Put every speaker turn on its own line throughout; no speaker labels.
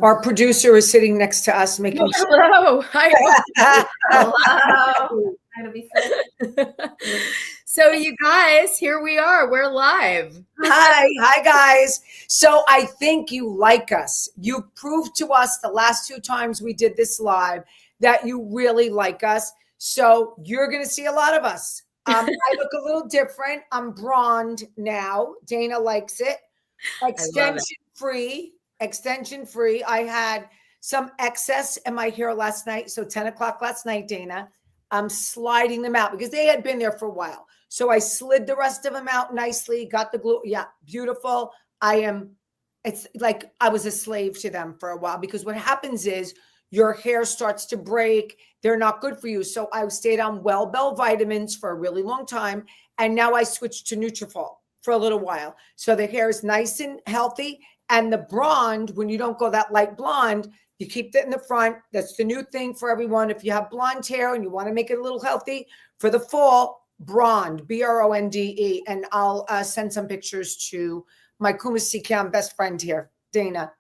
Our producer is sitting next to us making sure.
Hello. Hi.
Hello.
So you guys, here we are. We're live.
Hi guys. So I think you like us. You proved to us the last 2 times we did this live that you really like us. So you're going to see a lot of us. I look a little different. I'm blonde now. Dana likes it. Extension free. I had some excess in my hair last night. So 10 o'clock last night, Dana, I'm sliding them out because they had been there for a while. So I slid the rest of them out nicely, got the glue. Yeah, beautiful. It's like I was a slave to them for a while because what happens is your hair starts to break. They're not good for you. So I stayed on Well-Bell vitamins for a really long time. And now I switched to Nutrafol for a little while. So the hair is nice and healthy. And the blonde, when you don't go that light blonde, you keep that in the front. That's the new thing for everyone. If you have blonde hair and you want to make it a little healthy for the fall, blonde, BRONDE. And I'll send some pictures to my Kumasi Cam best friend here, Dana.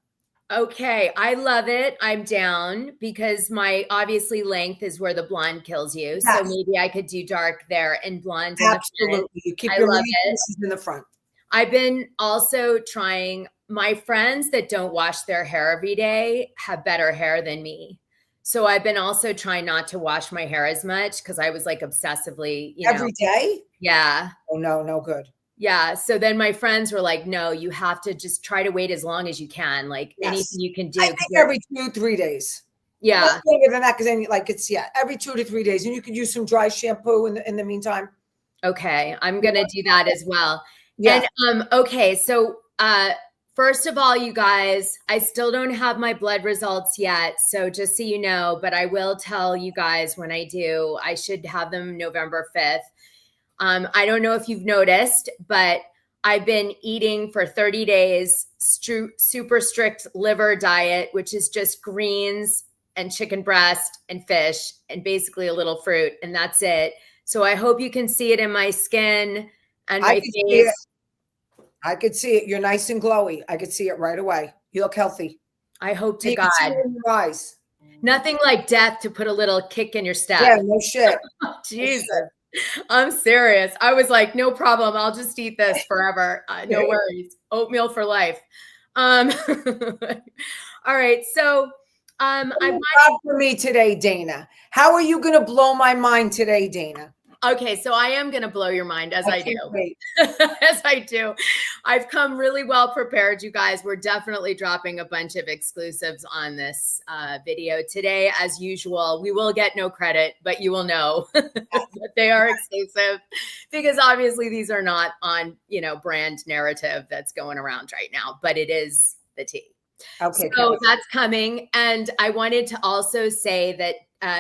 Okay, I love it. I'm down because my obviously length is where the blonde kills you. Yes. So maybe I could do dark there and blonde.
Absolutely. You keep your pieces in the front.
I've been also trying. My friends that don't wash their hair every day have better hair than me. So I've been also trying not to wash my hair as much because I was like obsessively,
every day?
Yeah.
Oh, no good.
Yeah. So then my friends were like, no, you have to just try to wait as long as you can. Like anything you can do.
I think every 2-3 days.
Yeah.
Longer than that because then every 2 to 3 days. And you could use some dry shampoo in the meantime.
Okay. I'm going to do that as well.
Yeah.
And okay. So first of all, you guys, I still don't have my blood results yet. So just so you know, but I will tell you guys when I do. I should have them November 5th. I don't know if you've noticed, but I've been eating for 30 days, super strict liver diet, which is just greens and chicken breast and fish and basically a little fruit. And that's it. So I hope you can see it in my skin and my face.
I could see it. You're nice and glowy. I could see it right away. You look healthy.
I hope to God.
You can see it in your eyes.
Nothing like death to put a little kick in your step.
Yeah, no shit.
Jesus. I'm serious. I was like, no problem. I'll just eat this forever. No worries. Oatmeal for life. All right. So
for me today, Dana. How are you going to blow my mind today, Dana?
Okay, so I am going to blow your mind as I do.
Great.
As I do. I've come really well prepared, you guys. We're definitely dropping a bunch of exclusives on this video today. As usual, we will get no credit, but you will know that they are exclusive because obviously these are not on, brand narrative that's going around right now, but it is the tea.
Okay.
So that's coming. And I wanted to also say that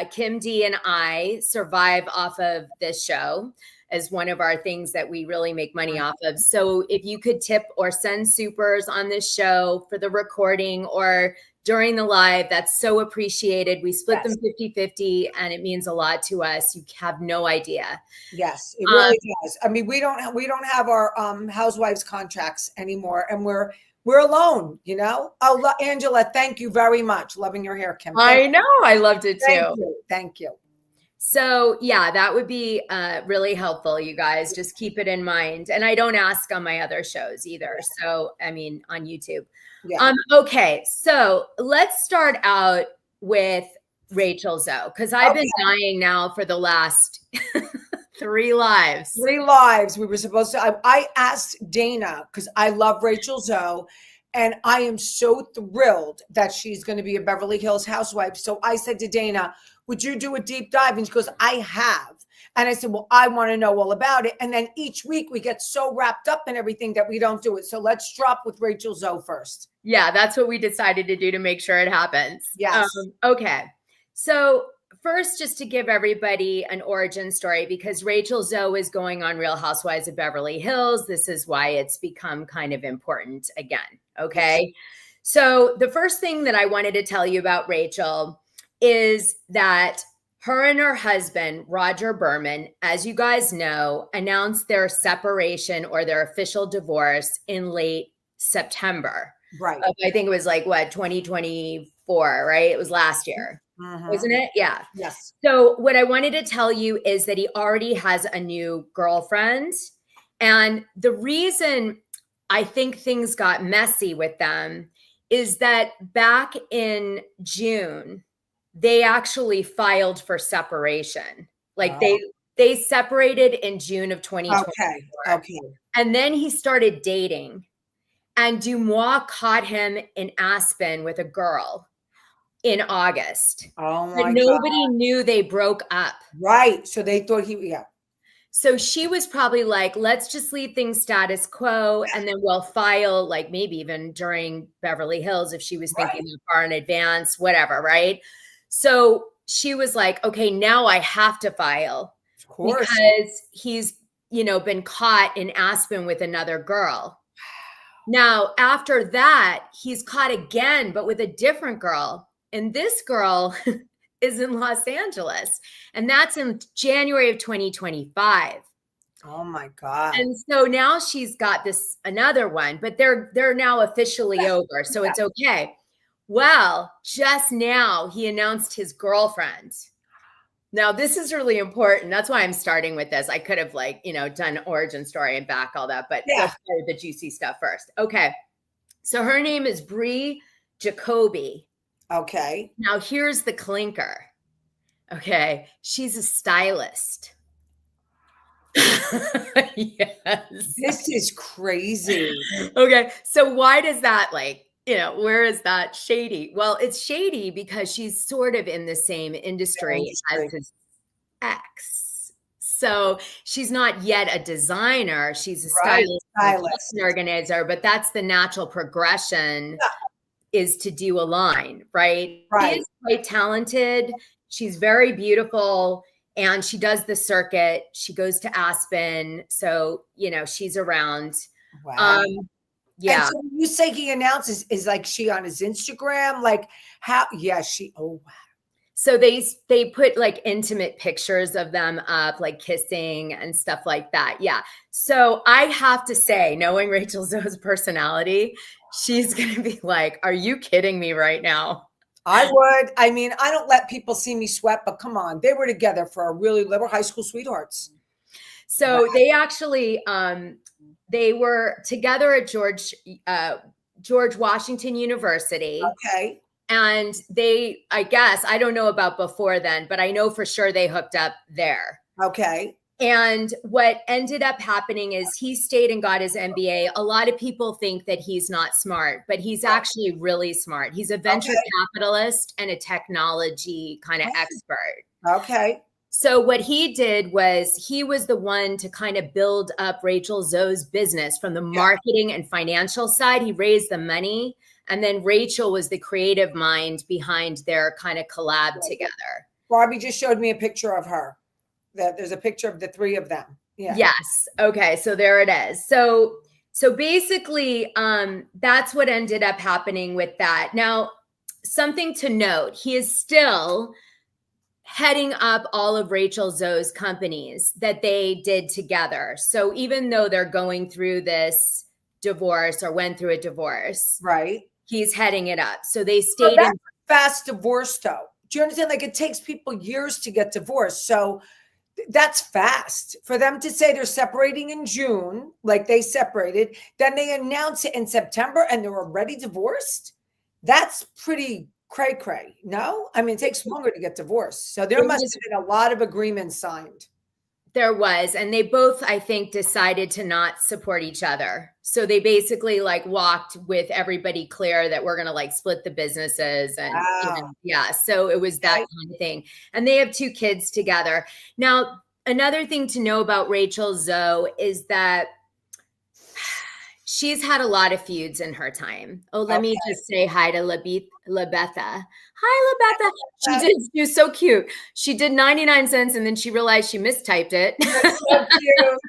Kim D and I survive off of this show as one of our things that we really make money off of. So if you could tip or send supers on this show for the recording or during the live, that's so appreciated. We split them 50-50 and it means a lot to us. You have no idea.
Yes, it really does. I mean, we don't have our Housewives contracts anymore and we're alone, Oh, Angela, thank you very much. Loving your hair, Kim.
I know. I loved it too.
Thank you.
So yeah, that would be really helpful, you guys. Just keep it in mind. And I don't ask on my other shows either. So, I mean, on YouTube.
Yeah.
Okay. So let's start out with Rachel Zoe, because I've been dying now for the last 3 lives.
3 lives. We were supposed to. I asked Dana because I love Rachel Zoe, and I am so thrilled that she's going to be a Beverly Hills housewife. So I said to Dana, "Would you do a deep dive?" And she goes, "I have." And I said, "Well, I want to know all about it." And then each week we get so wrapped up in everything that we don't do it. So let's drop with Rachel Zoe first.
Yeah, that's what we decided to do to make sure it happens.
Yes.
Okay. So first, just to give everybody an origin story, because Rachel Zoe is going on Real Housewives of Beverly Hills. This is why it's become kind of important again. Okay. So the first thing that I wanted to tell you about Rachel is that her and her husband, Roger Berman, as you guys know, announced their separation or their official divorce in late September.
Right.
I think it was like what, 2024, right? It was last year, wasn't it? Yeah.
Yes.
So what I wanted to tell you is that he already has a new girlfriend. And the reason I think things got messy with them is that back in June, they actually filed for separation. Like they separated in June of 2024.
Okay.
And then he started dating. And Dumois caught him in Aspen with a girl in August.
Oh
But
my
nobody
God.
knew they broke up.
Right. So they thought yeah.
So she was probably like, let's just leave things status quo. And then we'll file, like maybe even during Beverly Hills, if she was thinking that far in advance, whatever. Right. So she was like, okay, now I have to file.
Of course.
Because he's, been caught in Aspen with another girl. Now, after that, he's caught again, but with a different girl. And this girl is in Los Angeles. And that's in January of 2025.
Oh my God.
And so now she's got another one, but they're now officially over. So it's okay. Well, just now he announced his girlfriend. Now, this is really important. That's why I'm starting with this. I could have done origin story and back all that, but let's start with the juicy stuff first. Okay. So her name is Bree Jacoby.
Okay.
Now here's the clinker. Okay. She's a stylist. Yes.
This is crazy.
Okay. So why does that where is that shady? Well, it's shady because she's sort of in the same industry as his ex. So she's not yet a designer. She's a stylist organizer, but that's the natural progression is to do a line, right?
Right.
She is quite talented. She's very beautiful and she does the circuit. She goes to Aspen. So, she's around.
Wow.
Yeah.
And so you say he announces, is like she on his Instagram? Like how? Yeah, oh wow.
So they put like intimate pictures of them up, like kissing and stuff like that. Yeah. So I have to say, knowing Rachel Zoe's personality, she's going to be like, are you kidding me right now?
I would. I mean, I don't let people see me sweat, but come on. They were together for they were high school sweethearts.
So they actually, they were together at George Washington University.
Okay.
And I guess, I don't know about before then, but I know for sure they hooked up there.
Okay.
And what ended up happening is he stayed and got his MBA. A lot of people think that he's not smart, but he's actually really smart. He's a venture capitalist and a technology kind of expert.
Okay.
So what he did was he was the one to kind of build up Rachel Zoe's business from the marketing and financial side. He raised the money. And then Rachel was the creative mind behind their kind of collab together. Barbie
just showed me a picture of her. There's a picture of the three of them. Yeah.
Yes. Okay. So there it is. So basically, that's what ended up happening with that. Now, something to note, he is still heading up all of Rachel Zoe's companies that they did together. So even though they're going through this divorce or went through a divorce,
right?
He's heading it up. So they stayed in
fast divorce though. Do you understand? Like it takes people years to get divorced. So that's fast for them to say they're separating in June, like they separated, then they announce it in September and they're already divorced. That's pretty cray. No, I mean, it takes longer to get divorced. So there must have been a lot of agreements signed.
There was, and they both, I think, decided to not support each other. So they basically walked with everybody clear that we're going to split the businesses and so it was that kind of thing. And they have 2 kids together. Now, another thing to know about Rachel Zoe is that she's had a lot of feuds in her time. Oh, let me just say hi to Labetha. Hi, Labetha. She did. She was so cute. She did 99 cents and then she realized she mistyped it.
That's so cute.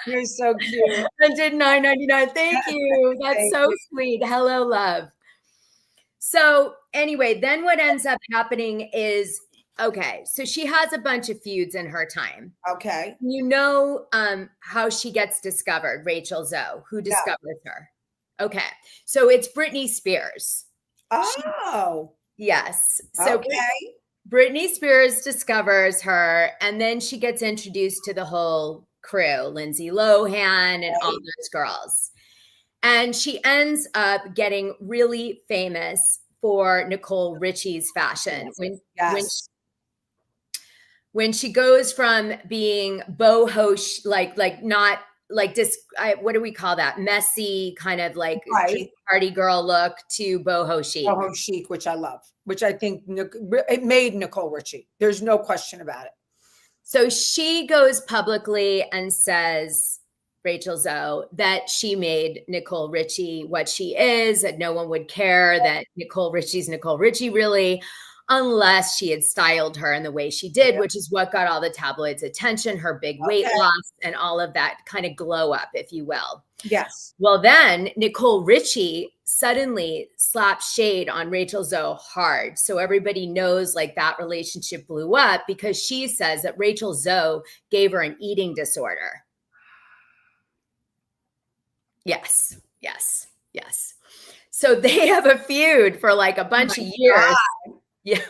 You're so cute.
I did $9.99. Thank you. That's so sweet. Hello, love. So anyway, then what ends up happening is, so she has a bunch of feuds in her time.
Okay.
How she gets discovered, Rachel Zoe, who discovers her. Okay. So it's Britney Spears.
Oh.
Yes. So
Okay.
Britney Spears discovers her, and then she gets introduced to the whole crew, Lindsay Lohan and all those girls. And she ends up getting really famous for Nicole Richie's fashion. When she goes from being boho, like not like what do we call that? Messy kind of like party girl look to boho chic.
Boho chic, which I love, which I think it made Nicole Richie. There's no question about it.
So she goes publicly and says, Rachel Zoe, that she made Nicole Richie what she is, that no one would care that Nicole Richie's Nicole Richie really, unless she had styled her in the way she did, which is what got all the tabloids' attention, her big weight loss and all of that kind of glow up, if you will.
Yes.
Well, then Nicole Richie suddenly slaps shade on Rachel Zoe hard. So everybody knows like that relationship blew up because she says that Rachel Zoe gave her an eating disorder. Yes. So they have a feud for like a bunch of years. God. Yeah,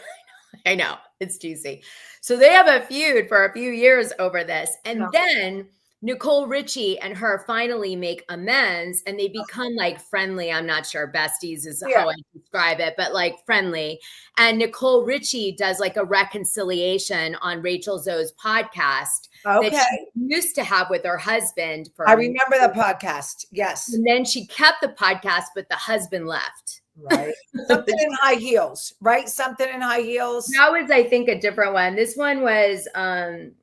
I know. It's juicy. So they have a feud for a few years over this. And then Nicole Richie and her finally make amends and they become like friendly. I'm not sure. Besties is how I describe it, but like friendly. And Nicole Richie does like a reconciliation on Rachel Zoe's podcast that she used to have with her husband.
I remember the podcast. Yes.
And then she kept the podcast, but the husband left.
Right. Something in high heels, right? Something in high heels.
That was, I think, a different one. This one was,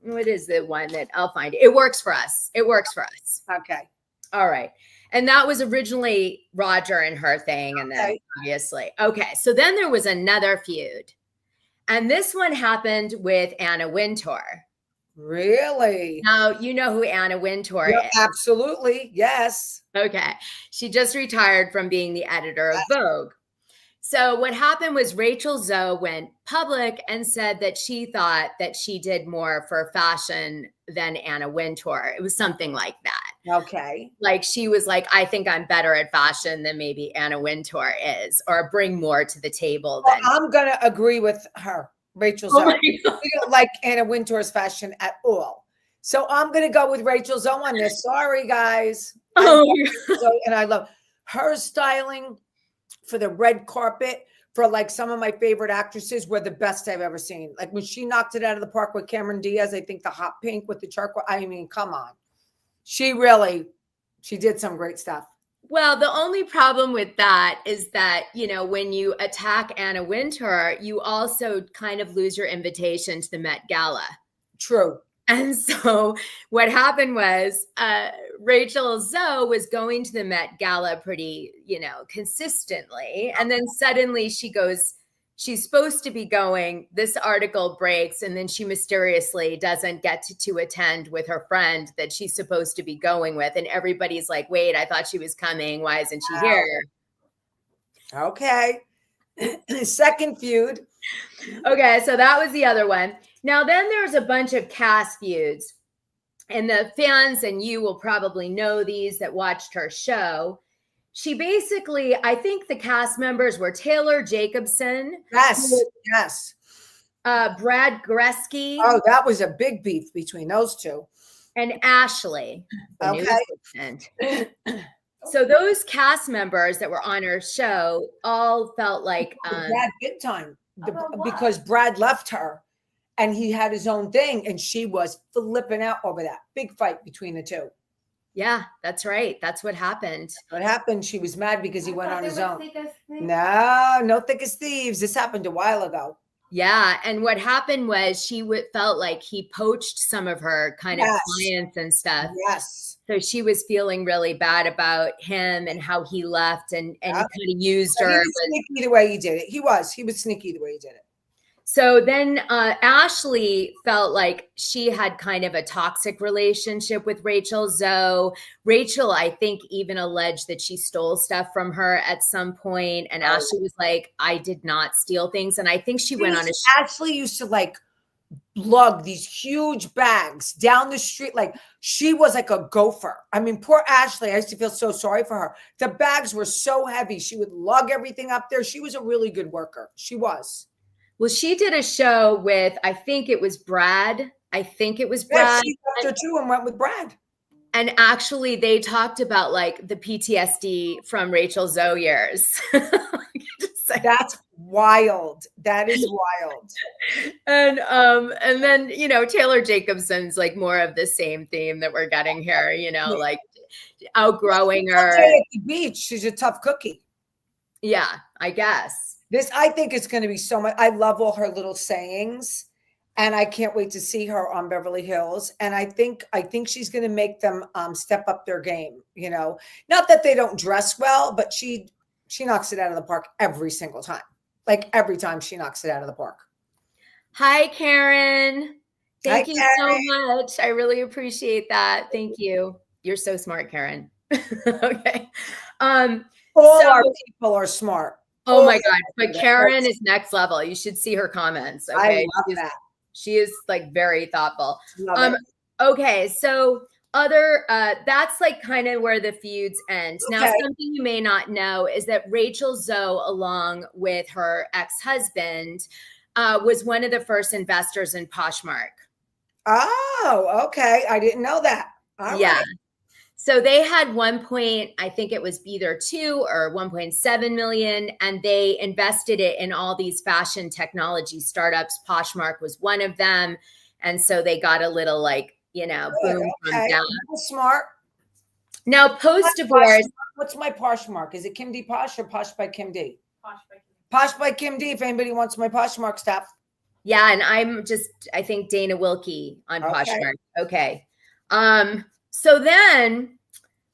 what is the one that I'll find? It works for us. It works for us.
Okay.
All right. And that was originally Roger and her thing. And then obviously, okay. So then there was another feud. And this one happened with Anna Wintour.
Really?
Now, you know who Anna Wintour is.
Absolutely. Yes.
Okay. She just retired from being the editor of Vogue. So what happened was Rachel Zoe went public and said that she thought that she did more for fashion than Anna Wintour. It was something like that.
Okay.
Like she was like, I think I'm better at fashion than maybe Anna Wintour is, or bring more to the table.
Well, I'm going to agree with her. Rachel Zoe. We don't like Anna Wintour's fashion at all. So I'm going to go with Rachel Zoe on this. Sorry, guys. And I love her styling for the red carpet for like some of my favorite actresses were the best I've ever seen. Like when she knocked it out of the park with Cameron Diaz, I think the hot pink with the charcoal. I mean, come on. She did some great stuff.
Well, the only problem with that is that, you know, when you attack Anna Wintour, you also kind of lose your invitation to the Met Gala.
True.
And so what happened was Rachel Zoe was going to the Met Gala pretty, you know, consistently. And then suddenly she goes, she's supposed to be going, this article breaks, and then she mysteriously doesn't get to attend with her friend that she's supposed to be going with. And everybody's like, wait, I thought she was coming. Why isn't she here?
Okay. Second feud.
Okay, so that was the other one. Now, then there's a bunch of cast feuds. And the fans, and you will probably know these that watched her show. She basically, I think the cast members were Taylor Jacobson.
Yes.
Brad Goreski.
Oh, that was a big beef between those two.
And Ashley.
Okay.
So those cast members that were on her show all felt like
Brad big time because Brad left her and he had his own thing and she was flipping out over that big fight between the two.
Yeah, that's right. That's what happened.
What happened? She was mad because he went on his own. No thick as thieves. This happened a while ago.
Yeah. And what happened was she felt like he poached some of her kind of clients and stuff.
Yes.
So she was feeling really bad about him and how he left and he kind of used her.
He was sneaky the way he did it. He was sneaky the way he did it.
So then Ashley felt like she had kind of a toxic relationship with Rachel Zoe. Rachel, I think, even alleged that she stole stuff from her at some point. And Ashley was like, I did not steal things. And I think she went on a
Ashley used to like lug these huge bags down the street. Like she was like a gopher. I mean, poor Ashley. I used to feel so sorry for her. The bags were so heavy. She would lug everything up there. She was a really good worker. She was.
Well, she did a show with, I think it was Brad.
Yeah,
she left
her too and went with Brad.
And actually, they talked about like the PTSD from Rachel Zoe years.
That's wild. That is wild.
And then, you know, Taylor Jacobson's like more of the same theme that we're getting here, you know, like outgrowing her.
At the beach, she's a tough cookie.
Yeah, I guess.
This, I think it's going to be so much. I love all her little sayings. And I can't wait to see her on Beverly Hills. And I think she's going to make them step up their game. You know, not that they don't dress well, but she knocks it out of the park every single time. Like every time she knocks it out of the park.
Hi, Karen. Thank you
Karen.
so much. I really appreciate that. Thank you. You're so smart, Karen. Okay.
All our people are smart.
Oh my God. But Karen is next level. You should see her comments. Okay.
I love that.
She is like very thoughtful. Okay, so that's like kind of where the feuds end. Okay. Now, something you may not know is that Rachel Zoe, along with her ex-husband, was one of the first investors in Poshmark.
Oh, okay. I didn't know that. All right.
So they had I think it was either 2 or 1.7 million, and they invested it in all these fashion technology startups. Poshmark was one of them. And so they got a little like, you know, boom from that.
Smart.
Now, post-divorce.
What's my Poshmark? Is it Kim D Posh or Posh by Kim D? Posh by Kim D, if anybody wants my Poshmark stuff.
Yeah, and I think Dana Wilkie on Poshmark. Okay. So then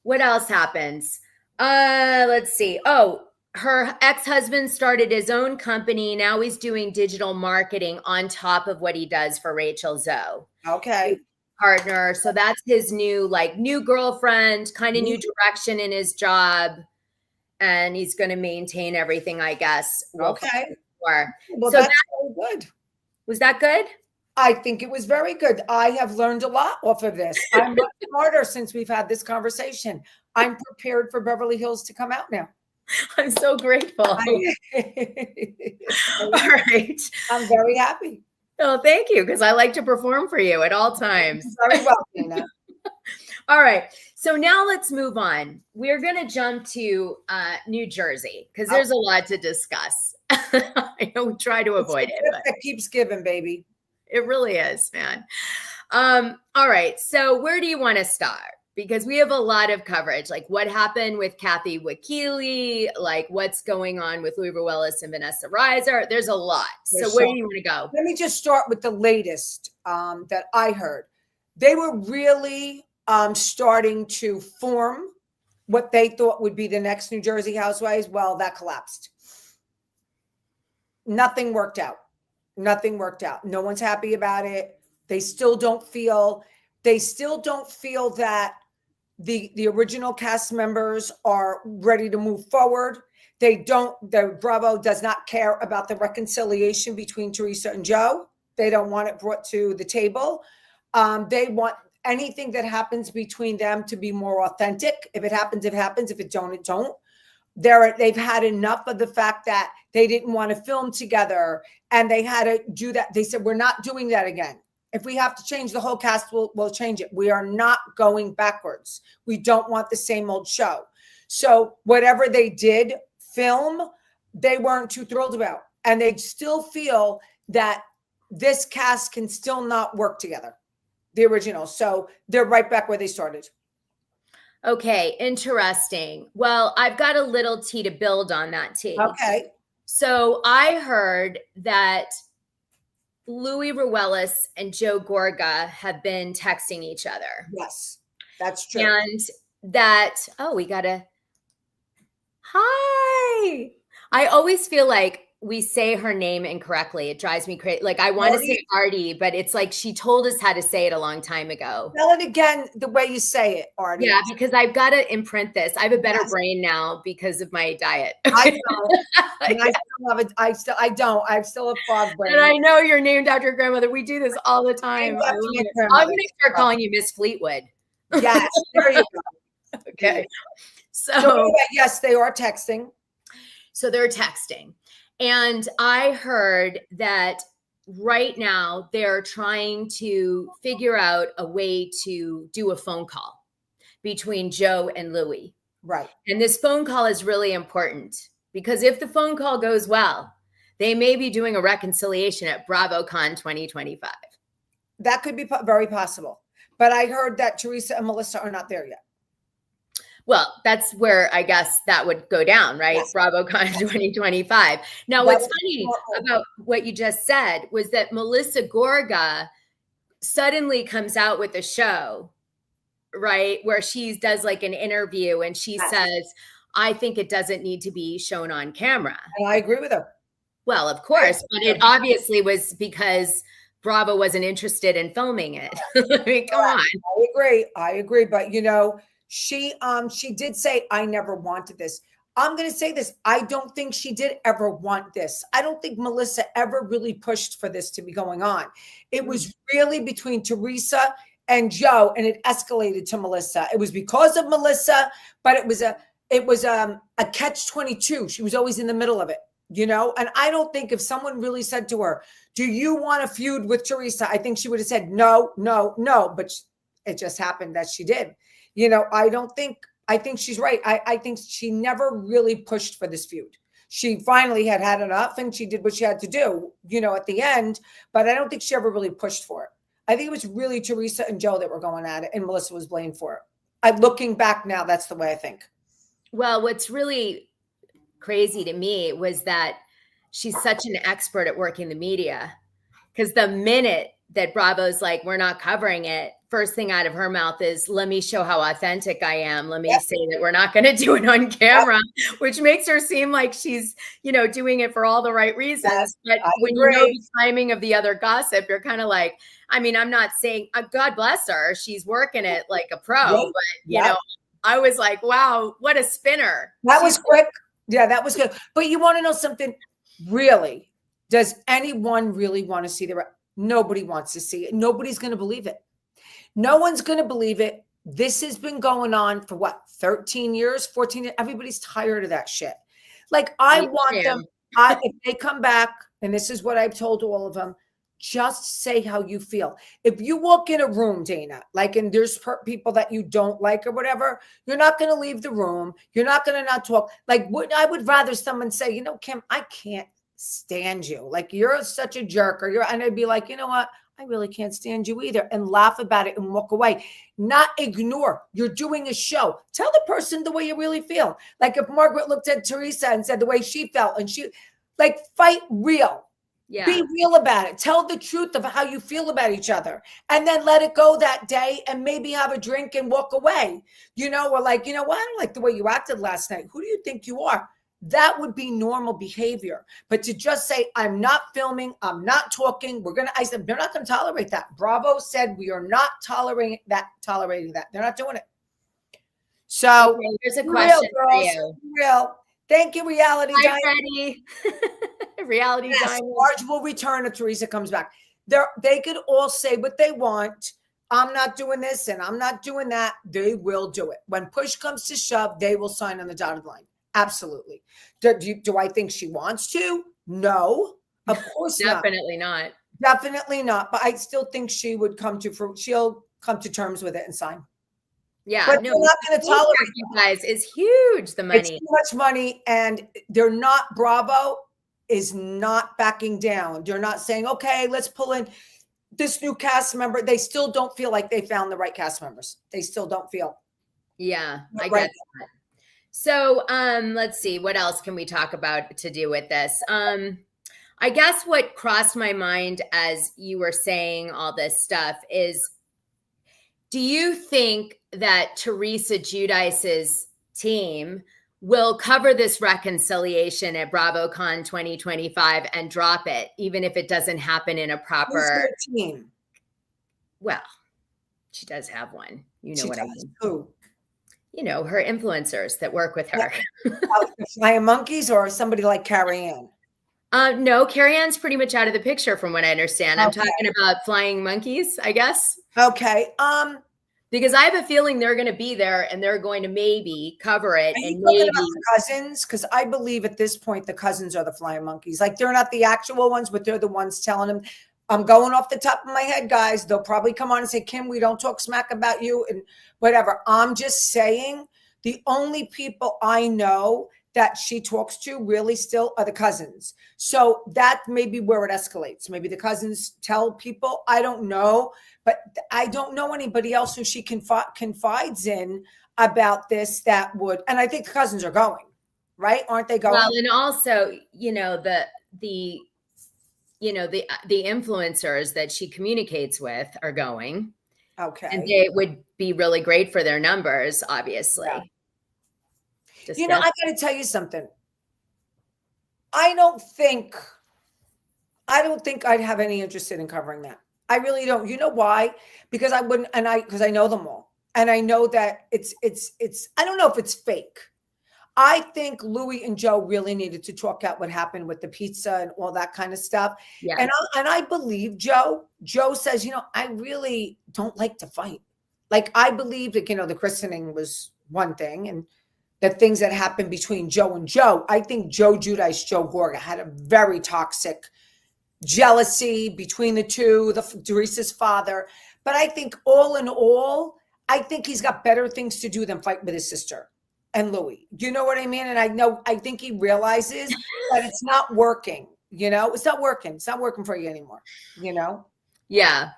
what else happens? Let's see. Oh, her ex-husband started his own company. Now he's doing digital marketing on top of what he does for Rachel Zoe.
Okay.
Partner. So that's his new girlfriend, kind of new direction in his job. And he's going to maintain everything, I guess.
Okay.
Well,
so that's good.
Was that good?
I think it was very good. I have learned a lot off of this. I'm much smarter since we've had this conversation. I'm prepared for Beverly Hills to come out now.
I'm so grateful. All right.
I'm very happy.
Oh, thank you, because I like to perform for you at all times.
Very well, Tina.
All right. So now let's move on. We're going to jump to New Jersey because there's a lot to discuss. I know we try to avoid it. But
that keeps giving, baby.
It really is, man. All right. So where do you want to start? Because we have a lot of coverage, like what happened with Kathy Wakili, like what's going on with Louis Ruelas and Vanessa Reiser. There's a lot. So where do you want to go?
Let me just start with the latest that I heard. They were really starting to form what they thought would be the next New Jersey Housewives. Well, that collapsed. Nothing worked out. Nothing worked out. No one's happy about it. They still don't feel that the original cast members are ready to move forward. The Bravo does not care about the reconciliation between Teresa and Joe. They don't want it brought to the table. They want anything that happens between them to be more authentic. If it happens, it happens. If it don't, it don't. They've had enough of the fact that they didn't want to film together and they had to do that. They said, we're not doing that again. If we have to change the whole cast, we'll change it. We are not going backwards. We don't want the same old show. So whatever they did film, they weren't too thrilled about. And they still feel that this cast can still not work together, the original. So they're right back where they started.
Okay, interesting. Well, I've got a little tea to build on that tea.
Okay.
So I heard that Louis Ruelas and Joe Gorga have been texting each other.
Yes, that's true.
And that, hi. I always feel like we say her name incorrectly. It drives me crazy. Like I want to say Artie, but it's like she told us how to say it a long time ago.
Tell it again the way you say it, Artie.
Yeah, because I've got to imprint this. I have a better brain now because of my diet.
I don't. And I still have it. I don't. I still have fog brain.
And I know you're named after your grandmother. We do this all the time. I'm going to start calling you Miss Fleetwood.
Yes, there you go.
Okay.
So yes, they are texting.
So they're texting. And I heard that right now they're trying to figure out a way to do a phone call between Joe and Louis.
Right.
And this phone call is really important because if the phone call goes well, they may be doing a reconciliation at Bravocon 2025.
That could be very possible. But I heard that Teresa and Melissa are not there yet.
Well, that's where I guess that would go down, right? Yes. Bravocon 2025. Now, what's funny about what you just said was that Melissa Gorga suddenly comes out with a show, right? Where she does like an interview and she says, I think it doesn't need to be shown on camera.
And I agree with her.
Well, of course, but it obviously was because Bravo wasn't interested in filming it. I mean, come on.
I agree. But you know, she did say, I never wanted this. I'm going to say this. I don't think she did ever want this. I don't think Melissa ever really pushed for this to be going on. It was really between Teresa and Joe, and it escalated to Melissa. It was because of Melissa, but it was a catch-22. She was always in the middle of it, you know? And I don't think if someone really said to her, do you want to feud with Teresa? I think she would have said, no, no, no. But it just happened that she did. You know, I think she's right. I think she never really pushed for this feud. She finally had enough and she did what she had to do, you know, at the end, but I don't think she ever really pushed for it. I think it was really Teresa and Joe that were going at it and Melissa was blamed for it. Looking back now, that's the way I think.
Well, what's really crazy to me was that she's such an expert at working the media because the minute that Bravo's like, we're not covering it, first thing out of her mouth is, let me show how authentic I am. Let me say that we're not going to do it on camera, which makes her seem like she's, you know, doing it for all the right reasons. But when you know the timing of the other gossip, you're kind of like, I mean, I'm not saying, God bless her. She's working it like a pro, but you know, I was like, wow, what a spinner.
That was quick. Yeah, that was good. But you want to know something? Really? Does anyone really want to see nobody wants to see it. Nobody's going to believe it. No one's going to believe it. This has been going on for what, 13 years, 14 years? Everybody's tired of that shit. Like I want them, if they come back, and this is what I've told all of them, just say how you feel. If you walk in a room, Dana, like, and there's people that you don't like or whatever, you're not going to leave the room. You're not going to not talk. Like I would rather someone say, you know, Kim, I can't stand you. Like you're such a jerk and I'd be like, you know what? I really can't stand you either, and laugh about it and walk away, not ignore. You're doing a show. Tell the person the way you really feel. Like if Margaret looked at Teresa and said the way she felt and she like fight real. Yeah. Be real about it. Tell the truth of how you feel about each other and then let it go that day and maybe have a drink and walk away, you know, or like, you know what? I don't like the way you acted last night. Who do you think you are? That would be normal behavior. But to just say, I'm not filming, I'm not talking, I said, they're not going to tolerate that. Bravo said, we are not tolerating that. They're not doing it. So
okay, here's a question for you.
Real. Thank you, Reality
Hi, Freddie. Reality Diamond.
Marge will return if Teresa comes back. They could all say what they want. I'm not doing this and I'm not doing that. They will do it. When push comes to shove, they will sign on the dotted line. Absolutely. Do I think she wants to? No, of course
Definitely not.
Definitely not. But I still think she would she'll come to terms with it and sign.
Yeah,
but they're not going to tolerate
you guys. Is huge. The money.
It's too much money, and they're not. Bravo is not backing down. They're not saying, okay, let's pull in this new cast member. They still don't feel like they found the right cast members. They still don't feel.
Yeah, I get that. So let's see, what else can we talk about to do with this? I guess what crossed my mind as you were saying all this stuff is, do you think that Teresa Giudice's team will cover this reconciliation at Bravocon 2025 and drop it, even if it doesn't happen in a proper.
Who's their team?
Well, she does have one. You know what I mean?
Who?
You know, her influencers that work with her.
Flying monkeys or somebody like Carrie Ann?
No, Carrie Ann's pretty much out of the picture from what I understand. I'm talking about flying monkeys, I guess.
Okay.
Because I have a feeling they're going to be there and they're going to maybe cover it.
Are you
And
talking
maybe
about the cousins? Because I believe at this point the cousins are the flying monkeys. Like they're not the actual ones, but they're the ones telling them. I'm going off the top of my head, guys. They'll probably come on and say, Kim, we don't talk smack about you and whatever. I'm just saying the only people I know that she talks to really still are the cousins. So that may be where it escalates. Maybe the cousins tell people, I don't know, but I don't know anybody else who she confides in about this that would, and I think the cousins are going, right? Aren't they going?
well, and also, you know, the influencers that she communicates with are going.
Okay.
And they would be really great for their numbers, obviously.
Yeah.
Just
You know, I got to tell you something. I don't think I'd have any interest in covering that. I really don't. You know why? Because I wouldn't, because I know them all. And I know that it's, I don't know if it's fake. I think Louis and Joe really needed to talk out what happened with the pizza and all that kind of stuff.
Yeah.
And I believe Joe. Joe says, I really don't like to fight. Like I believe that, the christening was one thing and the things that happened between Joe and Joe. I think Joe Giudice, Joe Gorga had a very toxic jealousy between the two, Teresa's father. But I think all in all, I think he's got better things to do than fight with his sister and Louis. You know what I mean? And I think he realizes that it's not working. It's not working. It's not working for you anymore.
Yeah.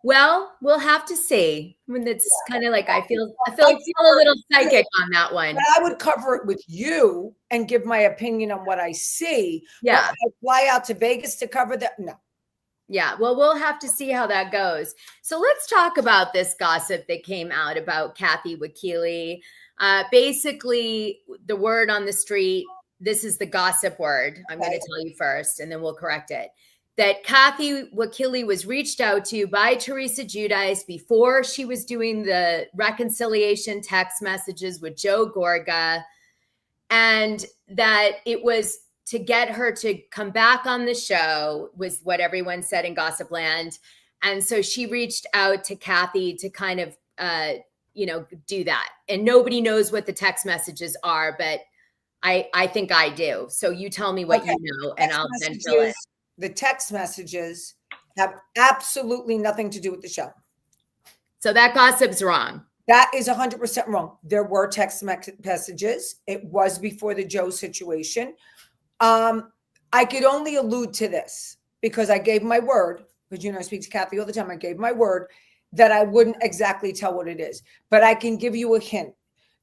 Well, we'll have to see. I mean, it's kind of like I feel a little psychic on that one.
But I would cover it with you and give my opinion on what I see.
Yeah.
But I fly out to Vegas to cover that. No.
Yeah. Well, we'll have to see how that goes. So let's talk about this gossip that came out about Kathy Wakili. Basically, the word on the street, this is the gossip word. I'm going to tell you first, and then we'll correct it. That Kathy Wakili was reached out to by Teresa Giudice before she was doing the reconciliation text messages with Joe Gorga, and that it was to get her to come back on the show, was what everyone said in Gossip Land. And so she reached out to Kathy to kind of, do that. And nobody knows what the text messages are, but I think I do. So you tell me what you know, and I'll then fill it.
The text messages have absolutely nothing to do with the show.
So that gossip's wrong.
That is 100% wrong. There were text messages. It was before the Joe situation. I could only allude to this because I gave my word, because I speak to Kathy all the time. I gave my word that I wouldn't exactly tell what it is, but I can give you a hint.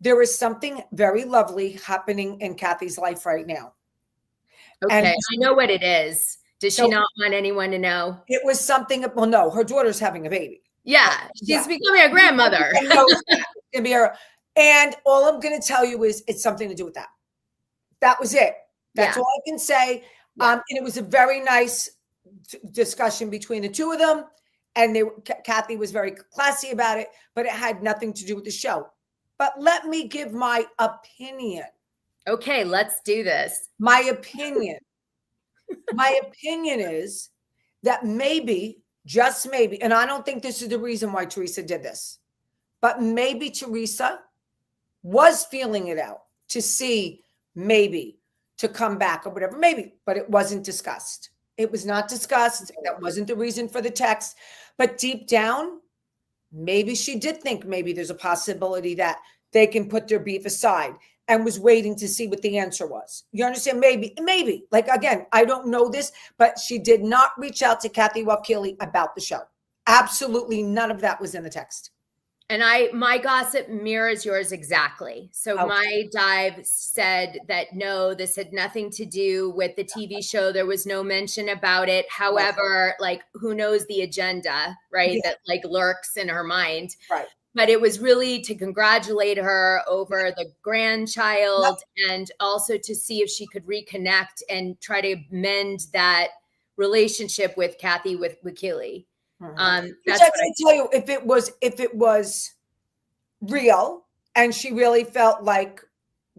There is something very lovely happening in Kathy's life right now.
Okay,
and
I know what it is. Does she not want anyone to know?
It was something, well, no, her daughter's having a baby.
Yeah, she's becoming a grandmother.
And all I'm going to tell you is it's something to do with that. That was it. That's all I can say.
Yeah.
And it was a very nice discussion between the two of them. And Kathy was very classy about it, but it had nothing to do with the show. But let me give my opinion.
Okay, let's do this.
My opinion. My opinion is that maybe, just maybe, and I don't think this is the reason why Teresa did this, but maybe Teresa was feeling it out to see maybe to come back or whatever, maybe, but it wasn't discussed. It was not discussed. That wasn't the reason for the text. But deep down, maybe she did think maybe there's a possibility that they can put their beef aside, and was waiting to see what the answer was. You understand? Maybe. Like, again, I don't know this, but she did not reach out to Kathy Wakili about the show. Absolutely none of that was in the text.
And my gossip mirrors yours exactly. So my dive said that, no, this had nothing to do with the TV show. There was no mention about it. However, like, who knows the agenda, right?
Yeah.
That like lurks in her mind.
Right.
but it was really to congratulate her over the grandchild and also to see if she could reconnect and try to mend that relationship with Kathy with Wakili.
That's what I tell you. If it was real and she really felt like,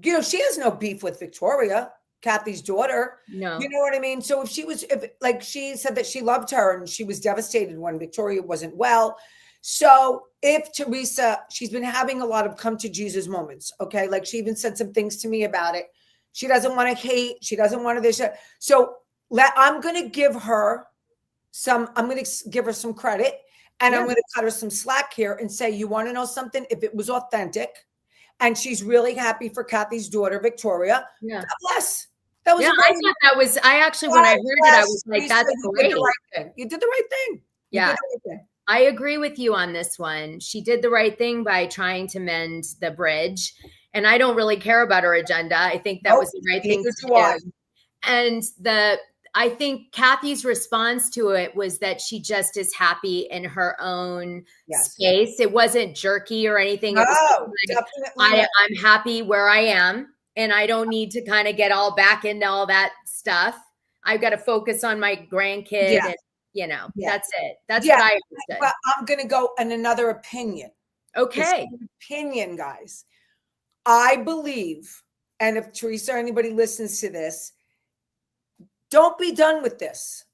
you know, she has no beef with Victoria, Kathy's daughter.
No.
You know what I mean? So if like she said that she loved her and she was devastated when Victoria wasn't well. So if Teresa, she's been having a lot of come to Jesus moments. Okay. Like she even said some things to me about it. She doesn't want to hate. She doesn't want to this. So I'm going to give her some credit and I'm going to cut her some slack here and say, you want to know something? If it was authentic and she's really happy for Kathy's daughter, Victoria, God bless. That was
I thought that was, I actually, when I heard it, I was like, that's great.
You did the right thing.
Yeah. I agree with you on this one. She did the right thing by trying to mend the bridge. And I don't really care about her agenda. I think that was the right thing to do. And I think Kathy's response to it was that she just is happy in her own space. It wasn't jerky or anything.
No,
it was
definitely
I'm happy where I am. And I don't need to kind of get all back into all that stuff. I've got to focus on my grandkid. And, you know, that's it. That's what I understood.
But I'm going to go in another opinion.
Okay.
Opinion, guys. I believe, and if Teresa or anybody listens to this, don't be done with this.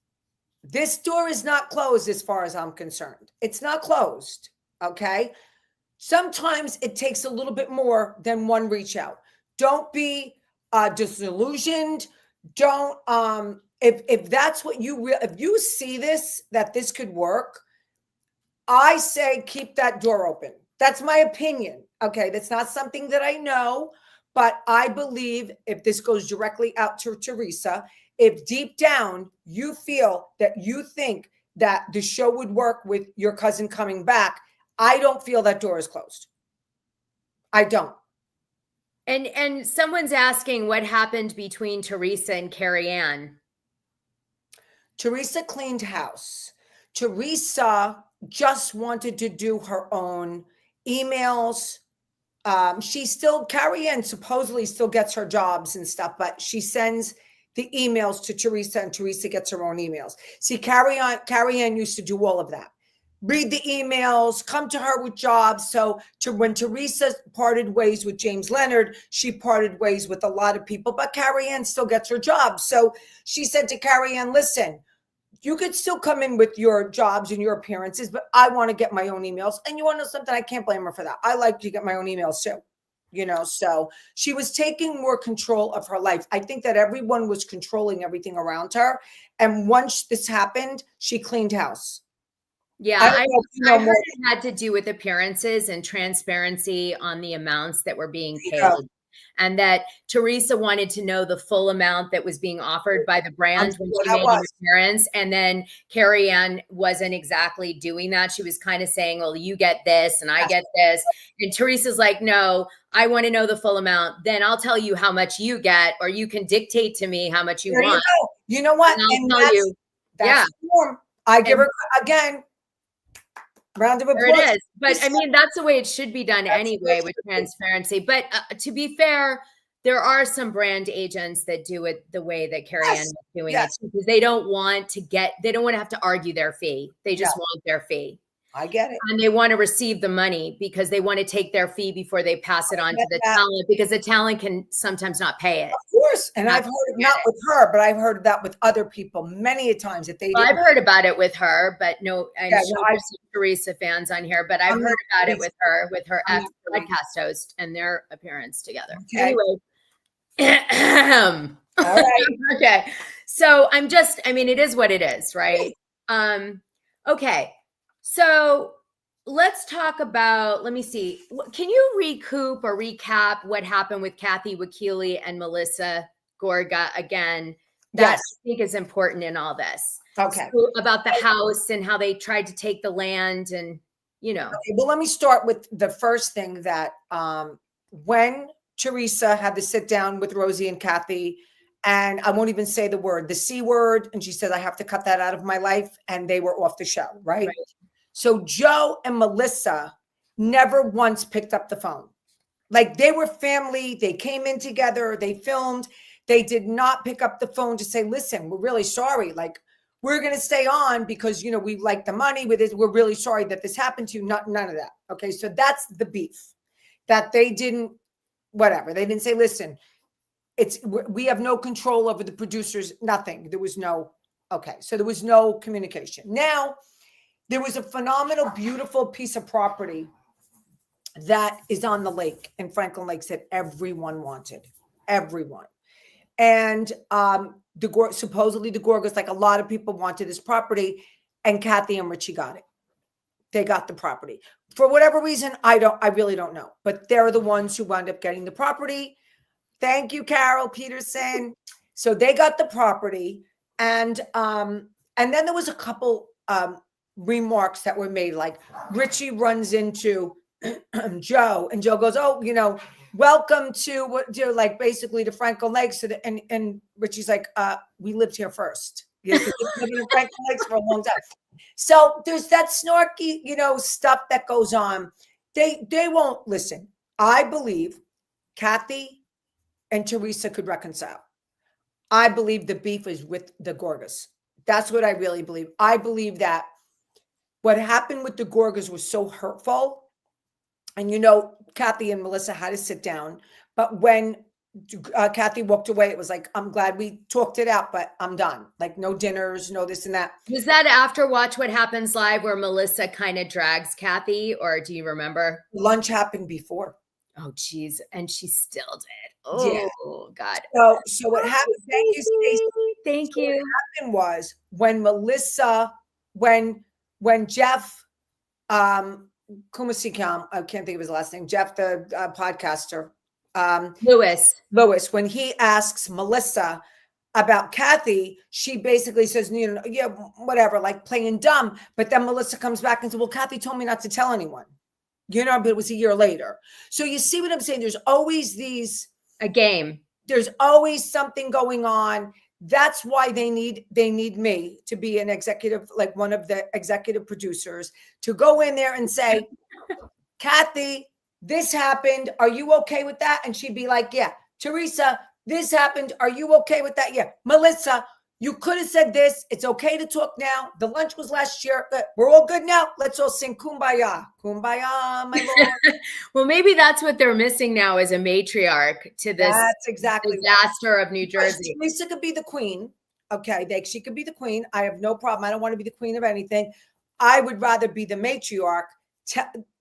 This door is not closed as far as I'm concerned. It's not closed. Okay. Sometimes it takes a little bit more than one reach out. Don't be disillusioned. Don't, if that's what if you see this, that this could work, I say keep that door open. That's my opinion. Okay. That's not something that I know, but I believe if this goes directly out to Teresa, if deep down you feel that you think that the show would work with your cousin coming back, I don't feel that door is closed. I don't.
And someone's asking what happened between Teresa and Carrie Ann.
Teresa cleaned house. Teresa just wanted to do her own emails. Carrie Ann supposedly still gets her jobs and stuff, but she sends the emails to Teresa and Teresa gets her own emails. See, Carrie Ann used to do all of that. Read the emails, come to her with jobs. So when Teresa parted ways with James Leonard, she parted ways with a lot of people, but Carrie Ann still gets her job. So she said to Carrie Ann, listen, you could still come in with your jobs and your appearances, but I want to get my own emails. And you want to know something? I can't blame her for that. I like to get my own emails too. You know, so she was taking more control of her life. I think that everyone was controlling everything around her. And once this happened, she cleaned house.
Yeah, I heard it had to do with appearances and transparency on the amounts that were being paid. And that Teresa wanted to know the full amount that was being offered by the brand when she made an appearance. And then Carrie Ann wasn't exactly doing that. She was kind of saying, well, you get this and I get this. And Teresa's like, no, I want to know the full amount. Then I'll tell you how much you get, or you can dictate to me how much you want.
You know what?
And I'll tell you.
That's the norm. I give her, again, round of applause.
There it is. But I mean, that's the way it should be done anyway, with transparency. But to be fair, there are some brand agents that do it the way that Carrie Ann was doing it, because they don't want to have to argue their fee. They just want their fee.
I get it.
And they want to receive the money because they want to take their fee before they pass it on to the talent, because the talent can sometimes not pay it.
Of course. And I've heard it, not with her, but I've heard that with other people many a times that they
I've heard about it with her, but no, I'm sure there's some Teresa fans on here, but I've heard about it with her ex-podcast host and their appearance together.
Okay.
Anyway. All right. Okay. So it is what it is, right? Okay. So let's talk about, let me see. Can you recoup or recap what happened with Kathy Wakili and Melissa Gorga again? That I think is important in all this.
Okay.
So about the house and how they tried to take the land and, you know.
Okay, well, let me start with the first thing that when Teresa had to sit down with Rosie and Kathy, and I won't even say the C word, and she said, I have to cut that out of my life, and they were off the show, right? So Joe and Melissa never once picked up the phone. Like they were family. They came in together. They filmed. They did not pick up the phone to say, listen, we're really sorry. Like, we're going to stay on because, you know, we like the money with it. We're really sorry that this happened to you. None of that. Okay. So that's the beef that they didn't, whatever. They didn't say, listen, we have no control over the producers. Nothing. There was no, okay. So there was no communication. Now there was a phenomenal, beautiful piece of property that is on the lake in Franklin Lakes that everyone wanted, everyone. And supposedly the Gorgas, like a lot of people wanted this property, and Kathy and Richie got it. They got the property for whatever reason. I really don't know, but they're the ones who wound up getting the property. Thank you, Carol Peterson. So they got the property, and then there was a couple remarks that were made, like Richie runs into Joe, and Joe goes, oh, you know, welcome to what, you know, like basically to Franklin Lakes. So and Richie's like, we lived here first. Yeah, we've been living in Franklin Lakes for a long time. So there's that snarky, you know, stuff that goes on. They won't listen. I believe Kathy and Teresa could reconcile. I believe the beef is with the Gorgas. That's what I really believe. I believe that what happened with the Gorgas was so hurtful. And, you know, Kathy and Melissa had to sit down. But when Kathy walked away, it was like, I'm glad we talked it out, but I'm done. Like no dinners, no this and that.
Was that after Watch What Happens Live where Melissa kind of drags Kathy, or do you remember?
Lunch happened before.
Oh, geez. And she still did. Oh, yeah. God.
So what happened? Thank you, Stacey.
Thank you.
What happened was when Melissa, when Jeff, Kumasikam, I can't think of his last name, Jeff, the podcaster, Lewis, when he asks Melissa about Kathy, she basically says, you know, yeah, whatever, like playing dumb. But then Melissa comes back and says, well, Kathy told me not to tell anyone, you know, but it was a year later. So you see what I'm saying? There's always a game. There's always something going on. That's why they need me to be an executive, like one of the executive producers, to go in there and say, Kathy, this happened. Are you okay with that? And she'd be like, yeah. Teresa, this happened. Are you okay with that? Yeah. Melissa, you could have said this. It's okay to talk now. The lunch was last year. We're all good now. Let's all sing Kumbaya. Kumbaya, my Lord.
Well, maybe that's what they're missing now is a matriarch to this
that's exactly
disaster of New Jersey.
Teresa could be the queen. Okay. She could be the queen. I have no problem. I don't want to be the queen of anything. I would rather be the matriarch,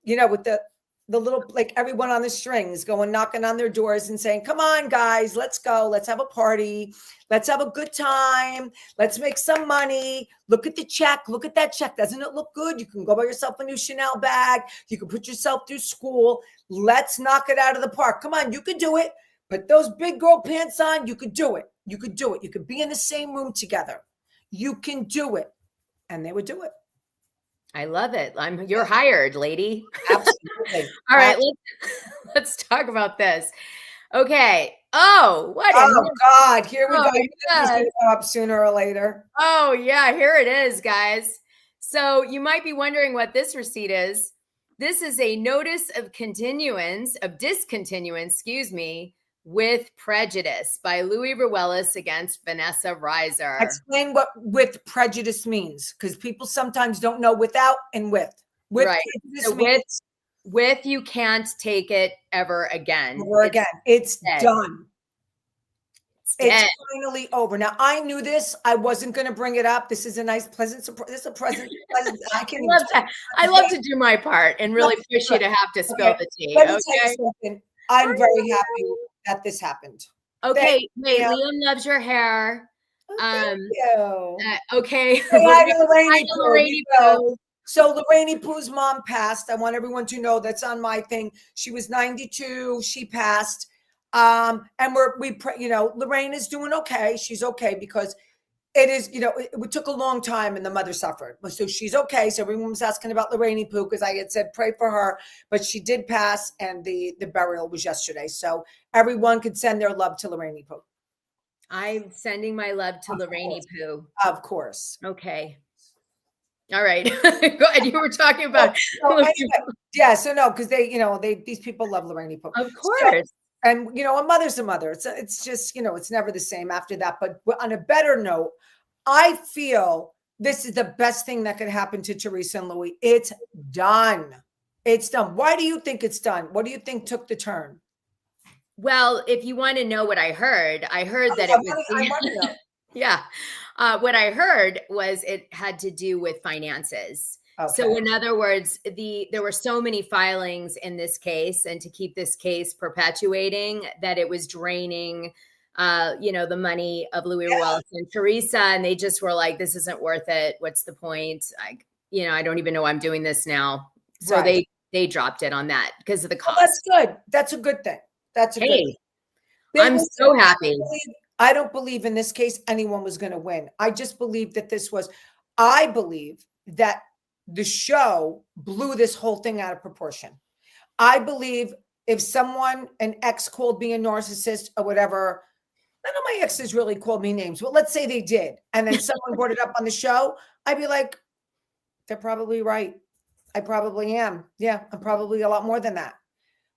you know, with the little, like everyone on the strings going, knocking on their doors and saying, come on, guys, let's go. Let's have a party. Let's have a good time. Let's make some money. Look at the check. Look at that check. Doesn't it look good? You can go buy yourself a new Chanel bag. You can put yourself through school. Let's knock it out of the park. Come on, you could do it. Put those big girl pants on. You could do it. You could do it. You could be in the same room together. You can do it. And they would do it.
I love it. You're hired, lady.
Absolutely.
All right, let's talk about this. Okay. Oh,
God. Here we go. This is going to come up sooner or later.
Oh, yeah. Here it is, guys. So you might be wondering what this receipt is. This is a notice of discontinuance, with prejudice by Louis Ruelas against Vanessa Reiser.
Explain what with prejudice means, because people sometimes don't know without and with.
Right. So with you can't take it ever again.
It's done. It's finally over. Now I knew this. I wasn't going to bring it up. This is a nice, pleasant surprise. This is a present.
I love to do my part and really push you to have to spill the tea.
Okay. I'm very happy that this happened.
Okay, wait. Liam loves your hair.
Thank you.
Okay.
Lorraine Pooh. So Lorraine Pooh's mom passed. I want everyone to know that's on my thing. She was 92. She passed. And Lorraine is doing okay. She's okay because it is, it took a long time and the mother suffered. So she's okay. So everyone was asking about Lorraine Pooh because I had said pray for her, but she did pass and the burial was yesterday. So everyone could send their love to Lorraine Pooh.
I'm sending my love to Lorraine Pooh.
Of course.
Okay. All right. Go ahead. You were talking about.
Anyway, yeah. So no, because these people love Lorraine people.
Of course.
And a mother's a mother. It's just, it's never the same after that. But on a better note, I feel this is the best thing that could happen to Teresa and Louis. It's done. It's done. Why do you think it's done? What do you think took the turn?
Well, if you want to know what I heard that it was.
I want to know.
Yeah. What I heard was it had to do with finances. Okay. So in other words, there were so many filings in this case, and to keep this case perpetuating, that it was draining, the money of Louis Wallace and Teresa, and they just were like, "This isn't worth it. What's the point? I don't even know why I'm doing this now." So they dropped it on that because of the cost.
Well, that's good. That's a good thing. That's a good thing.
I'm so happy.
I don't believe in this case anyone was going to win. I just believe that I believe that the show blew this whole thing out of proportion. I believe if an ex called me a narcissist or whatever, none of my exes really called me names, but let's say they did, and then someone brought it up on the show, I'd be like, they're probably right. I probably am. Yeah, I'm probably a lot more than that.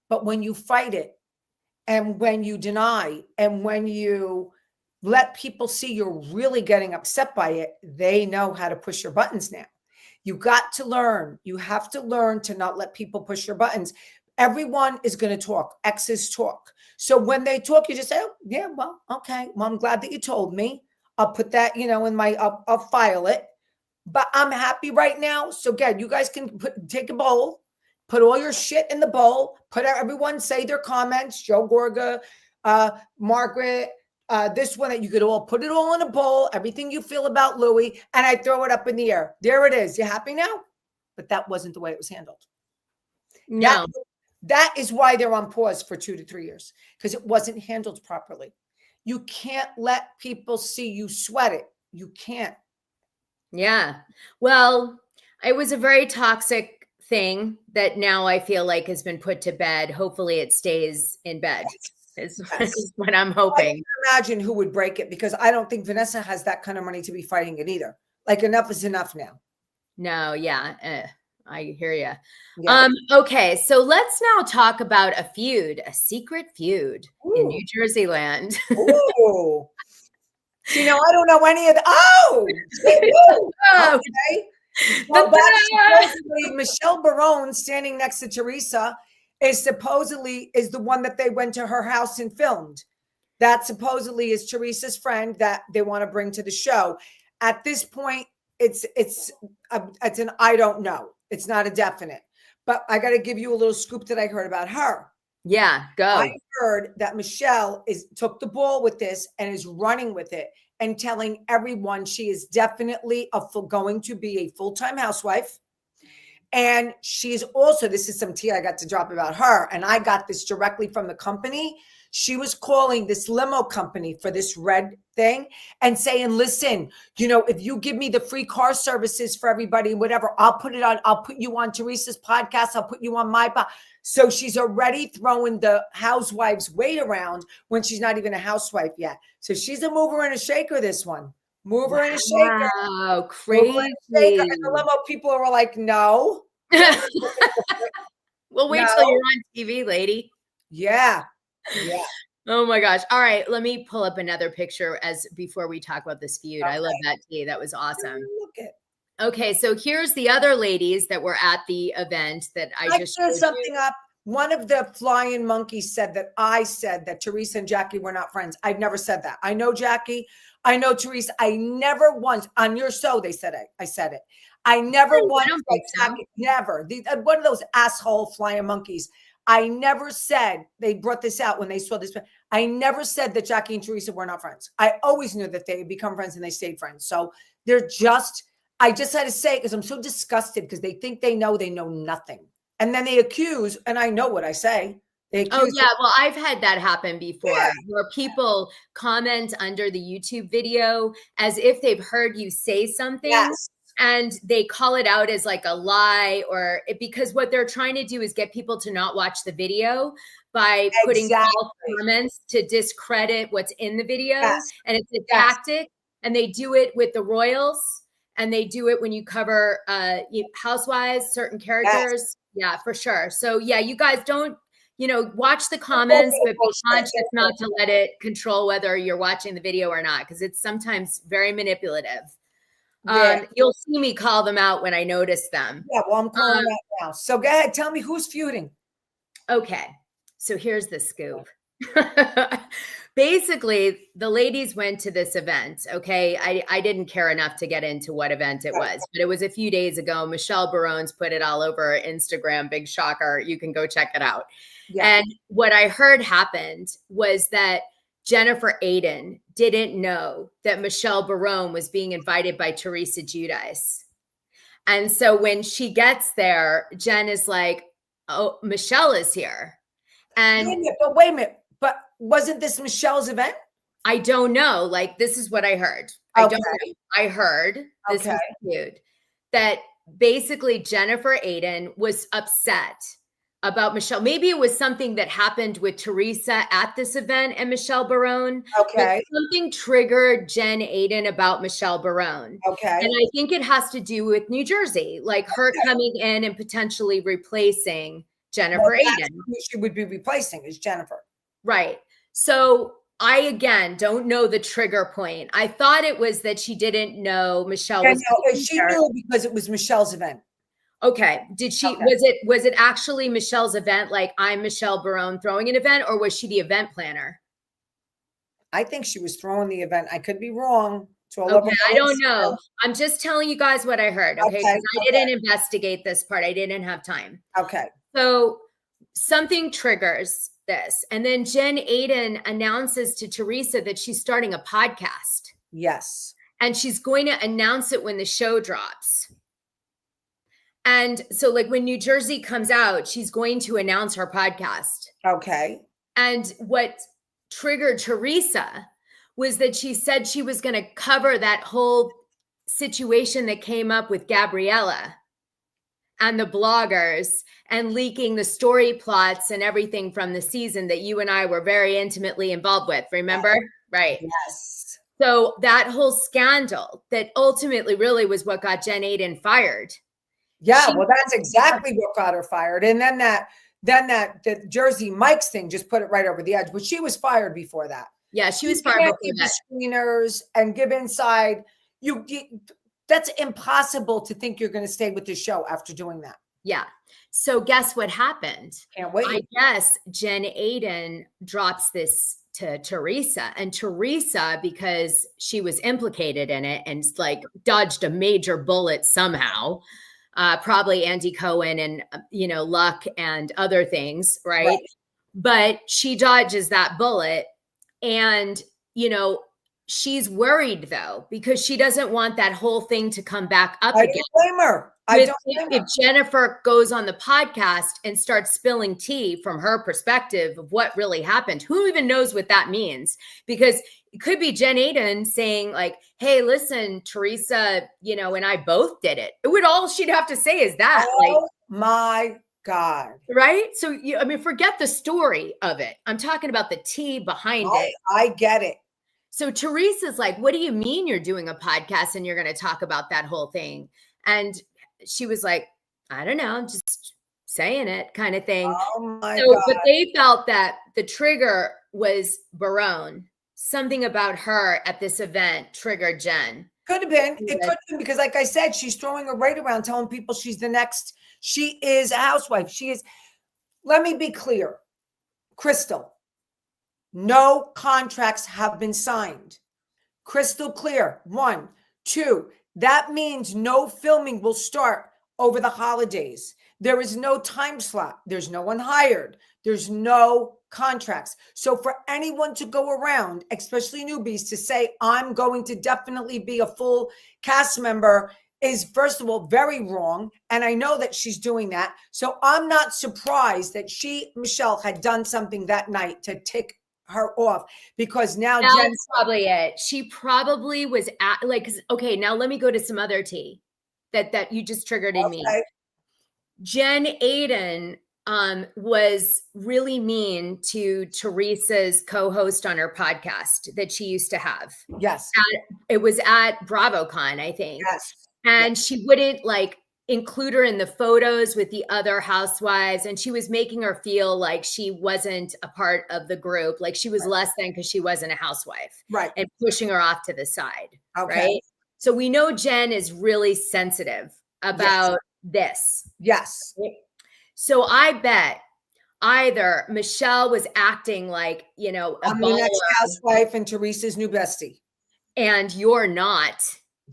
But when you fight it, and when you deny, and when you let people see you're really getting upset by it, they know how to push your buttons now. You got to learn. You have to learn to not let people push your buttons. Everyone is going to talk. Exes talk. So when they talk, you just say, oh, yeah, well, okay. Well, I'm glad that you told me. I'll put that, I'll file it. But I'm happy right now. So again, you guys can take a bowl, put all your shit in the bowl, everyone say their comments, Joe Gorga, Margaret, this one, that you could all put it all in a bowl, everything you feel about Louis, and I throw it up in the air. There it is. You happy now? But that wasn't the way it was handled.
No.
That is why they're on pause for 2 to 3 years, because it wasn't handled properly. You can't let people see you sweat it. You can't.
Yeah. Well, it was a very toxic thing that now I feel like has been put to bed. Hopefully it stays in bed. Is what I'm hoping. I can
imagine who would break it, because I don't think Vanessa has that kind of money to be fighting it either. Like, enough is enough now.
No, yeah. I hear you. Yeah. Okay, so let's now talk about a secret feud in New Jersey land.
Ooh. I don't know any of the. Okay. Well, Michelle Barone, standing next to Teresa, is the one that they went to her house and filmed. That supposedly is Teresa's friend that they want to bring to the show. At this point, it's an I don't know. It's not a definite. But I got to give you a little scoop that I heard about her.
Yeah, go.
I heard that Michelle took the ball with this and is running with it and telling everyone she is definitely going to be a full-time housewife. And she's also, this is some tea I got to drop about her, and I got this directly from the company. She was calling this limo company for this red thing and saying, listen, if you give me the free car services for everybody, whatever, I'll put you on Teresa's podcast. I'll put you on my podcast. So she's already throwing the housewives weight around when she's not even a housewife yet. So she's a mover and a shaker, this one. Mover and a shaker.
Wow, crazy.
And the limo people are like, no.
Well, wait till you're on TV, lady.
Yeah. Yeah.
Oh my gosh. All right. Let me pull up another picture before we talk about this feud. Okay. I love that tea. That was awesome. Okay. So here's the other ladies that were at the event that I just
showed something up. One of the flying monkeys said that I said that Teresa and Jackie were not friends. I've never said that. I know Jackie. I know Teresa. I never once on your show, they said it. I said it. I never once. Never. One of those asshole flying monkeys. I never said, they brought this out when they saw this. I never said that Jackie and Teresa were not friends. I always knew that they had become friends and they stayed friends. So I just had to say it because I'm so disgusted because they think they know nothing. And then they accuse, and I know what I say.
Well, I've had that happen before where people comment under the YouTube video as if they've heard you say something. Yes. And they call it out as like a lie because what they're trying to do is get people to not watch the video by putting false comments to discredit what's in the video. Yes. And it's a tactic, and they do it with the royals And they do it when you cover Housewives, certain characters. Yeah, for sure. So yeah, you guys don't, watch the comments, but be conscious not to let it control whether you're watching the video or not, because it's sometimes very manipulative.
Yeah.
You'll see me call them out when I notice them.
Yeah, well, I'm calling that now. So go ahead, tell me who's feuding.
Okay, so here's the scoop. Basically, the ladies went to this event. Okay, I didn't care enough to get into what event it was, but it was a few days ago. Michelle Barone's put it all over Instagram. Big shocker. You can go check it out. Yeah. And what I heard happened was that Jennifer Aydin didn't know that Michelle Barone was being invited by Teresa Giudice. And so when she gets there, Jen is like, oh, Michelle is here. And
wait a minute. But wasn't this Michelle's event?
I don't know. Like, this is what I heard.
Okay.
I don't know. I heard, this is cute, that basically Jennifer Aydin was upset about Michelle. Maybe it was something that happened with Teresa at this event and Michelle Barone.
Okay.
Something triggered Jen Aydin about Michelle Barone.
Okay.
And I think it has to do with New Jersey, like her coming in and potentially replacing Jennifer Aydin.
Who she would be replacing is Jennifer.
Right. So I, again, don't know the trigger point. I thought it was that she didn't know Michelle was.
She knew because it was Michelle's event.
Okay. Did she, was it actually Michelle's event? Like, I'm Michelle Barone throwing an event, or was she the event planner?
I think she was throwing the event. I could be wrong.
Okay. I don't know. I'm just telling you guys what I heard. Okay. Because I didn't investigate this part. I didn't have time.
Okay.
So something triggers this. And then Jen Aydin announces to Teresa that she's starting a podcast.
Yes.
And she's going to announce it when the show drops. And so, like, when New Jersey comes out, she's going to announce her podcast.
Okay.
And what triggered Teresa was that she said she was going to cover that whole situation that came up with Gabriella and the bloggers and leaking the story plots and everything from the season that you and I were very intimately involved with. Remember? Right.
Yes.
So that whole scandal that ultimately really was what got Jen Aydin fired.
Yeah, well, that's exactly what got her fired. And then the Jersey Mike's thing just put it right over the edge. But she was fired before that.
Yeah, she was fired before that.
Screeners and give inside. That's impossible to think you're going to stay with the show after doing that.
Yeah. So guess what happened?
Can't wait.
I guess Jen Aydin drops this to Teresa, and Teresa, because she was implicated in it and like dodged a major bullet somehow, probably Andy Cohen and, luck and other things. Right. But she dodges that bullet, and, she's worried though, because she doesn't want that whole thing to come back up again.
Blame her.
If Jennifer goes on the podcast and starts spilling tea from her perspective of what really happened, who even knows what that means? Because it could be Jen Aydin saying like, hey, listen, Teresa, and I both did it. All she'd have to say is that.
Oh my God.
Right? So, forget the story of it. I'm talking about the tea behind it.
I get it.
So Teresa's like, what do you mean you're doing a podcast and you're going to talk about that whole thing? And she was like, I don't know, I'm just saying it kind of thing.
Oh my God.
But they felt that the trigger was Barone. Something about her at this event triggered Jen.
Could have been. It could have been because, like I said, she's throwing her right around, telling people she's the next. She is a housewife. She is. Let me be clear, Crystal. No contracts have been signed. Crystal clear. 1, 2. That means no filming will start over the holidays. There is no time slot. There's no one hired. There's no contracts. So for anyone to go around, especially newbies, to say, I'm going to definitely be a full cast member is, first of all, very wrong. And I know that she's doing that. So I'm not surprised that Michelle, had done something that night to tick her off, because now
that's probably it. She probably was at okay, now let me go to some other tea that you just triggered in me. Jen Aydin was really mean to Teresa's co-host on her podcast that she used to have.
Yes.
It was at Bravocon, I think.
Yes.
And she wouldn't like include her in the photos with the other housewives. And she was making her feel like she wasn't a part of the group. Like she was less than because she wasn't a housewife.
Right.
And pushing her off to the side.
Okay.
Right. So we know Jen is really sensitive about this.
Yes.
So I bet either Michelle was acting like, you know,
I'm the next housewife and Teresa's new bestie.
And you're not.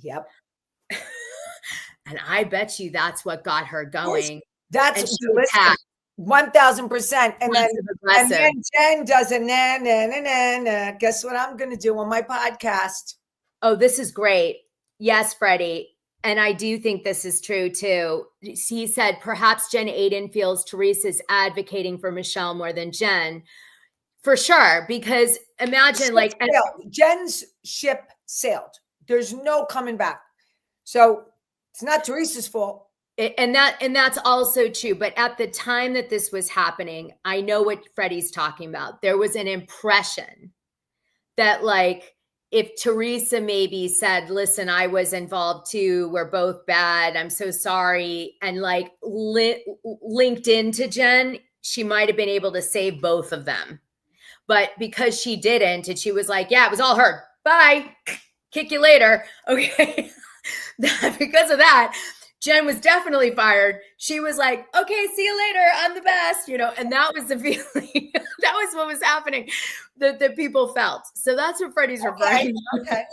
Yep.
And I bet you that's what got her going.
That's 1000%. And then Jen does a na. Guess what I'm going to do on my podcast?
Oh, this is great. Yes, Freddie. And I do think this is true too. He said, perhaps Jen Aiden feels Teresa's advocating for Michelle more than Jen. For sure. Because imagine
Jen's ship sailed. There's no coming back. So it's not Teresa's fault.
And that's also true. But at the time that this was happening, I know what Freddie's talking about. There was an impression that like, if Teresa maybe said, listen, I was involved too, we're both bad, I'm so sorry, and like linked into Jen, she might have been able to save both of them. But because she didn't, and she was like, yeah, it was all her. Bye. Kick you later. Okay. Because of that, Jen was definitely fired. She was like, okay, see you later. I'm the best, you know, and that was the feeling. That was what was happening that people felt. So that's what Freddie's referring to.
Okay.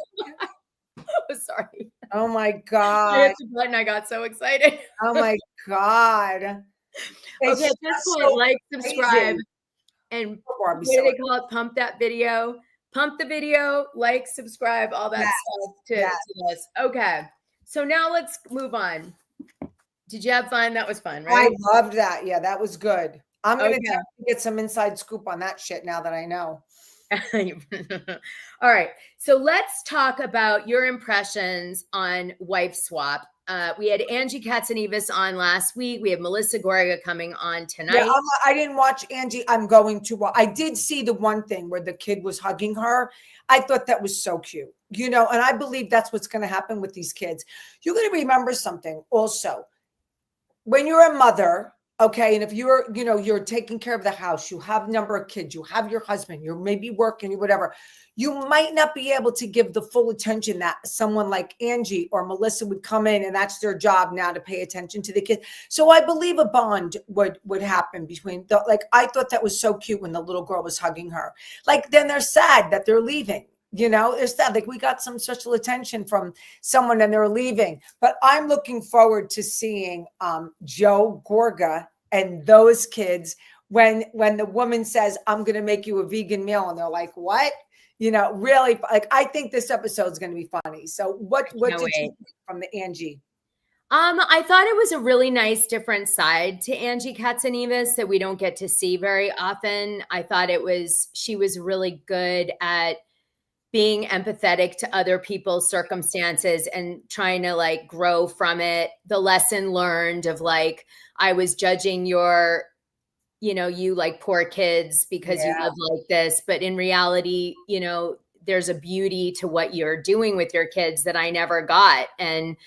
Oh, sorry.
Oh my God.
I hit the button. I got so excited.
Oh my God.
Okay, at this point, like, subscribe, and what do they call it? Pump that video. Pump the video, like, subscribe, all that stuff to this. Okay. So now let's move on. Did you have fun? That was fun, right?
I loved that. Yeah, that was good. I'm going to get some inside scoop on that shit now that I know.
All right. So let's talk about your impressions on Wife Swap. We had Angie Katsanevas on last week. We have Melissa Gorga coming on tonight.
Yeah, I didn't watch Angie. I'm going to watch. I did see the one thing where the kid was hugging her. I thought that was so cute, you know, and I believe that's what's going to happen with these kids. You're going to remember something also. When you're a mother, okay, and if you're, you know, you're taking care of the house, you have a number of kids, you have your husband, you're maybe working or whatever, you might not be able to give the full attention that someone like Angie or Melissa would come in, and that's their job now, to pay attention to the kids. So I believe a bond would happen between the, like, I thought that was so cute when the little girl was hugging her. Like, then they're sad that they're leaving. You know, it's that like we got some special attention from someone and they're leaving. But I'm looking forward to seeing Joe Gorga and those kids when the woman says, I'm going to make you a vegan meal. And they're like, what? You know, really, like, I think this episode is going to be funny. So what did you think from the Angie?
I thought it was a really nice different side to Angie Katsanevas that we don't get to see very often. I thought she was really good at being empathetic to other people's circumstances and trying to like grow from it. The lesson learned of like, I was judging your, you know, you like poor kids because you live like this. But in reality, you know, there's a beauty to what you're doing with your kids that I never got. And,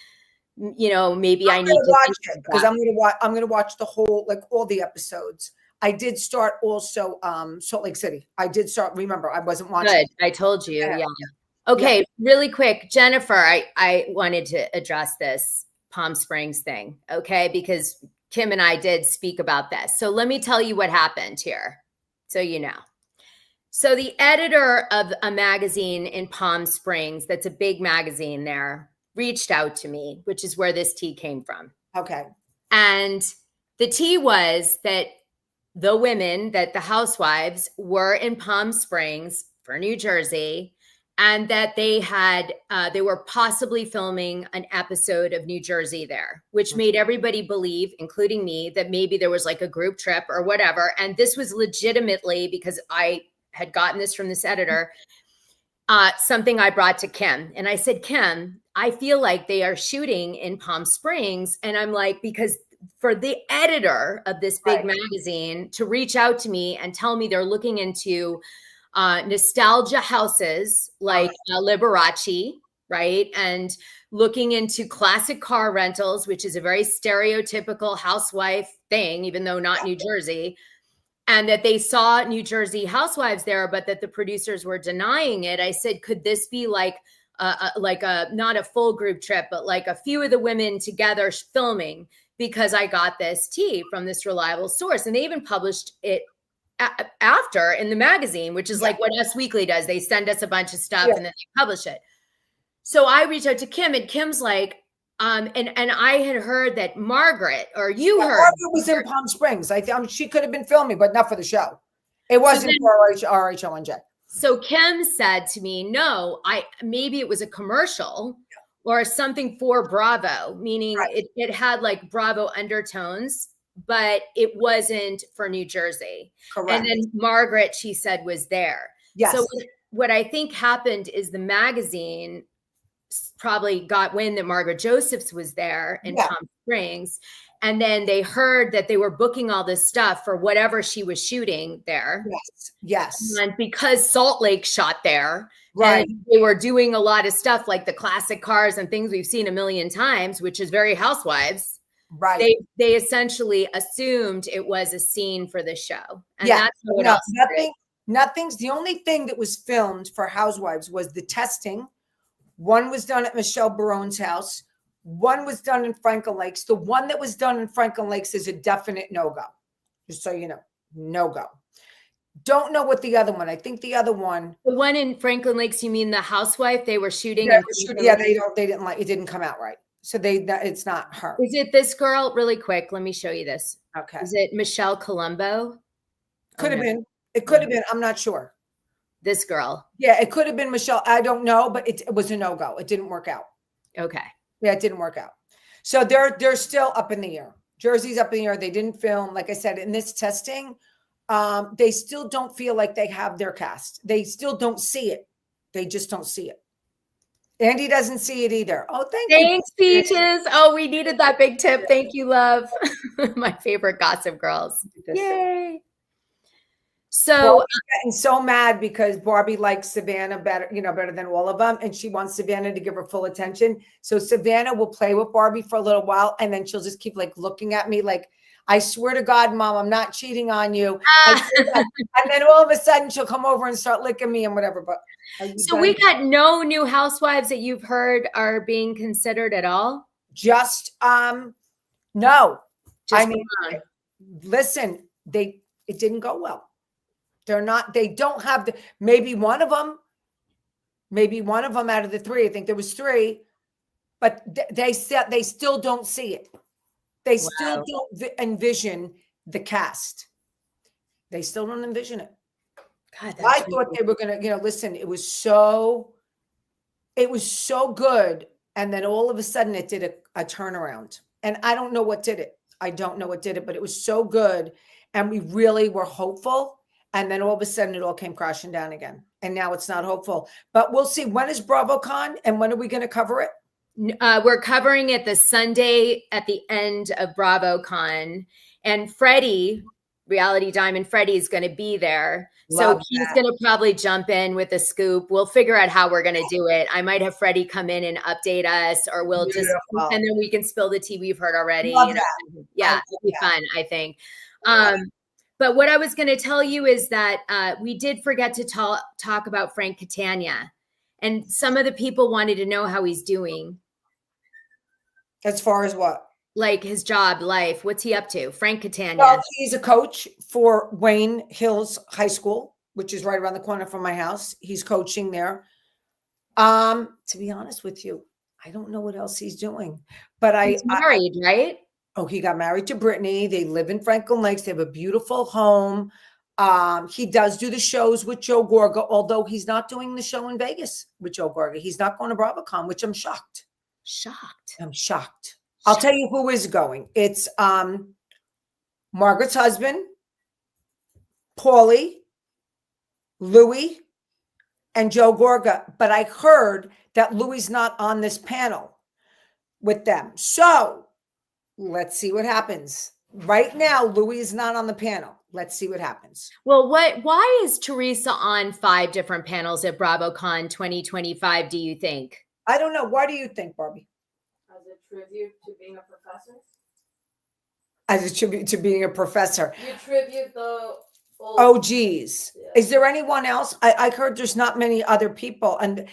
you know, maybe I need to
watch it because I'm going to watch the whole, like all the episodes. I did start also Salt Lake City. I did start. Remember, I wasn't watching.
Good. I told you. Yeah. Okay. Really quick, Jennifer, I wanted to address this Palm Springs thing. Okay. Because Kim and I did speak about this. So let me tell you what happened here. So, you know, so the editor of a magazine in Palm Springs, that's a big magazine there, reached out to me, which is where this tea came from.
Okay.
And the tea was that the women, that the housewives were in Palm Springs for New Jersey, and that they were possibly filming an episode of New Jersey there, which made everybody believe, including me, that maybe there was like a group trip or whatever. And this was legitimately, because I had gotten this from this editor, something I brought to Kim. And I said, Kim, I feel like they are shooting in Palm Springs. And I'm like, because for the editor of this big magazine to reach out to me and tell me they're looking into nostalgia houses like Liberace, right? And looking into classic car rentals, which is a very stereotypical housewife thing, even though not New Jersey, and that they saw New Jersey housewives there, but that the producers were denying it. I said, could this be like a not a full group trip, but like a few of the women together filming, because I got this tea from this reliable source. And they even published it after in the magazine, which is like what Us Weekly does. They send us a bunch of stuff and then they publish it. So I reached out to Kim, and Kim's like, and I had heard that Margaret, or you heard.
Margaret was in Palm Springs. She could have been filming, but not for the show. It wasn't for RHONJ.
So Kim said to me, no, maybe it was a commercial or something for Bravo, meaning it had like Bravo undertones, but it wasn't for New Jersey.
Correct.
And then Margaret, she said, was there.
Yes.
So what I think happened is the magazine probably got wind that Margaret Josephs was there in Palm Springs. And then they heard that they were booking all this stuff for whatever she was shooting there.
Yes.
And because Salt Lake shot there,
right,
and they were doing a lot of stuff like the classic cars and things we've seen a million times, which is very Housewives.
Right.
They essentially assumed it was a scene for the show. And
that's
what else.
Nothing's the only thing that was filmed for Housewives was the testing. One was done at Michelle Barone's house. One was done in Franklin Lakes. The one that was done in Franklin Lakes is a definite no-go. Just so you know, no-go. Don't know what the other one. I think the other one.
The one in Franklin Lakes, you mean the housewife they were shooting?
They didn't like it. Didn't come out right. So it's not her.
Is it this girl? Really quick, let me show you this.
Okay.
Is it Michelle Colombo?
Could have been. It could have been. I'm not sure.
This girl.
Yeah, it could have been Michelle. I don't know, but it was a no-go. It didn't work out.
Okay.
Yeah, it didn't work out. So they're still up in the air. Jersey's up in the air. They didn't film. Like I said, in this testing, they still don't feel like they have their cast. They still don't see it. They just don't see it. Andy doesn't see it either. Oh,
thanks, Peaches. Oh, we needed that big tip. Thank you, love. My favorite Gossip Girls. Yay. So
I'm getting so mad because Barbie likes Savannah better than all of them. And she wants Savannah to give her full attention. So Savannah will play with Barbie for a little while. And then she'll just keep like looking at me like, I swear to God, Mom, I'm not cheating on you. And then all of a sudden she'll come over and start licking me and whatever. But
so we got no new housewives that you've heard are being considered at all?
Just no. Listen, it didn't go well. They don't have maybe one of them out of the three. I think there was three, but they still don't see it. They still don't envision the cast. They still don't envision it. God, I thought they were going to, listen, it was so good. And then all of a sudden it did a turnaround, and I don't know what did it. But it was so good. And we really were hopeful. And then all of a sudden it all came crashing down again. And now it's not hopeful, but we'll see. When is Bravocon and when are we going to cover it?
We're covering it the Sunday at the end of Bravocon, and Freddie, Reality Diamond Freddie, is going to be there. So he's going to probably jump in with a scoop. We'll figure out how we're going to do it. I might have Freddie come in and update us, or we'll and then we can spill the tea we've heard already. Yeah, it'll be fun, I think. But what I was going to tell you is that we did forget to talk about Frank Catania, and some of the people wanted to know how he's doing.
As far as what?
Like his job, life. What's he up to? Frank Catania.
Well, he's a coach for Wayne Hills High School, which is right around the corner from my house. He's coaching there. To be honest with you, I don't know what else he's doing. But
he's married, right?
Oh, he got married to Brittany. They live in Franklin Lakes. They have a beautiful home. He does do the shows with Joe Gorga, although he's not doing the show in Vegas with Joe Gorga. He's not going to Bravocon, which I'm shocked. I'm shocked. I'll tell you who is going. It's Margaret's husband, Paulie, Louis, and Joe Gorga. But I heard that Louis's not on this panel with them. So let's see what happens. Right now, Louis is not on the panel. Let's see what happens.
Well, why is Teresa on 5 different panels at Bravocon 2025, do you think?
I don't know. Why do you think, Barbie?
As a tribute to being a professor?
As a tribute to being a professor.
You tribute the old
OGs.
Yeah.
Is there anyone else? I heard there's not many other people. And,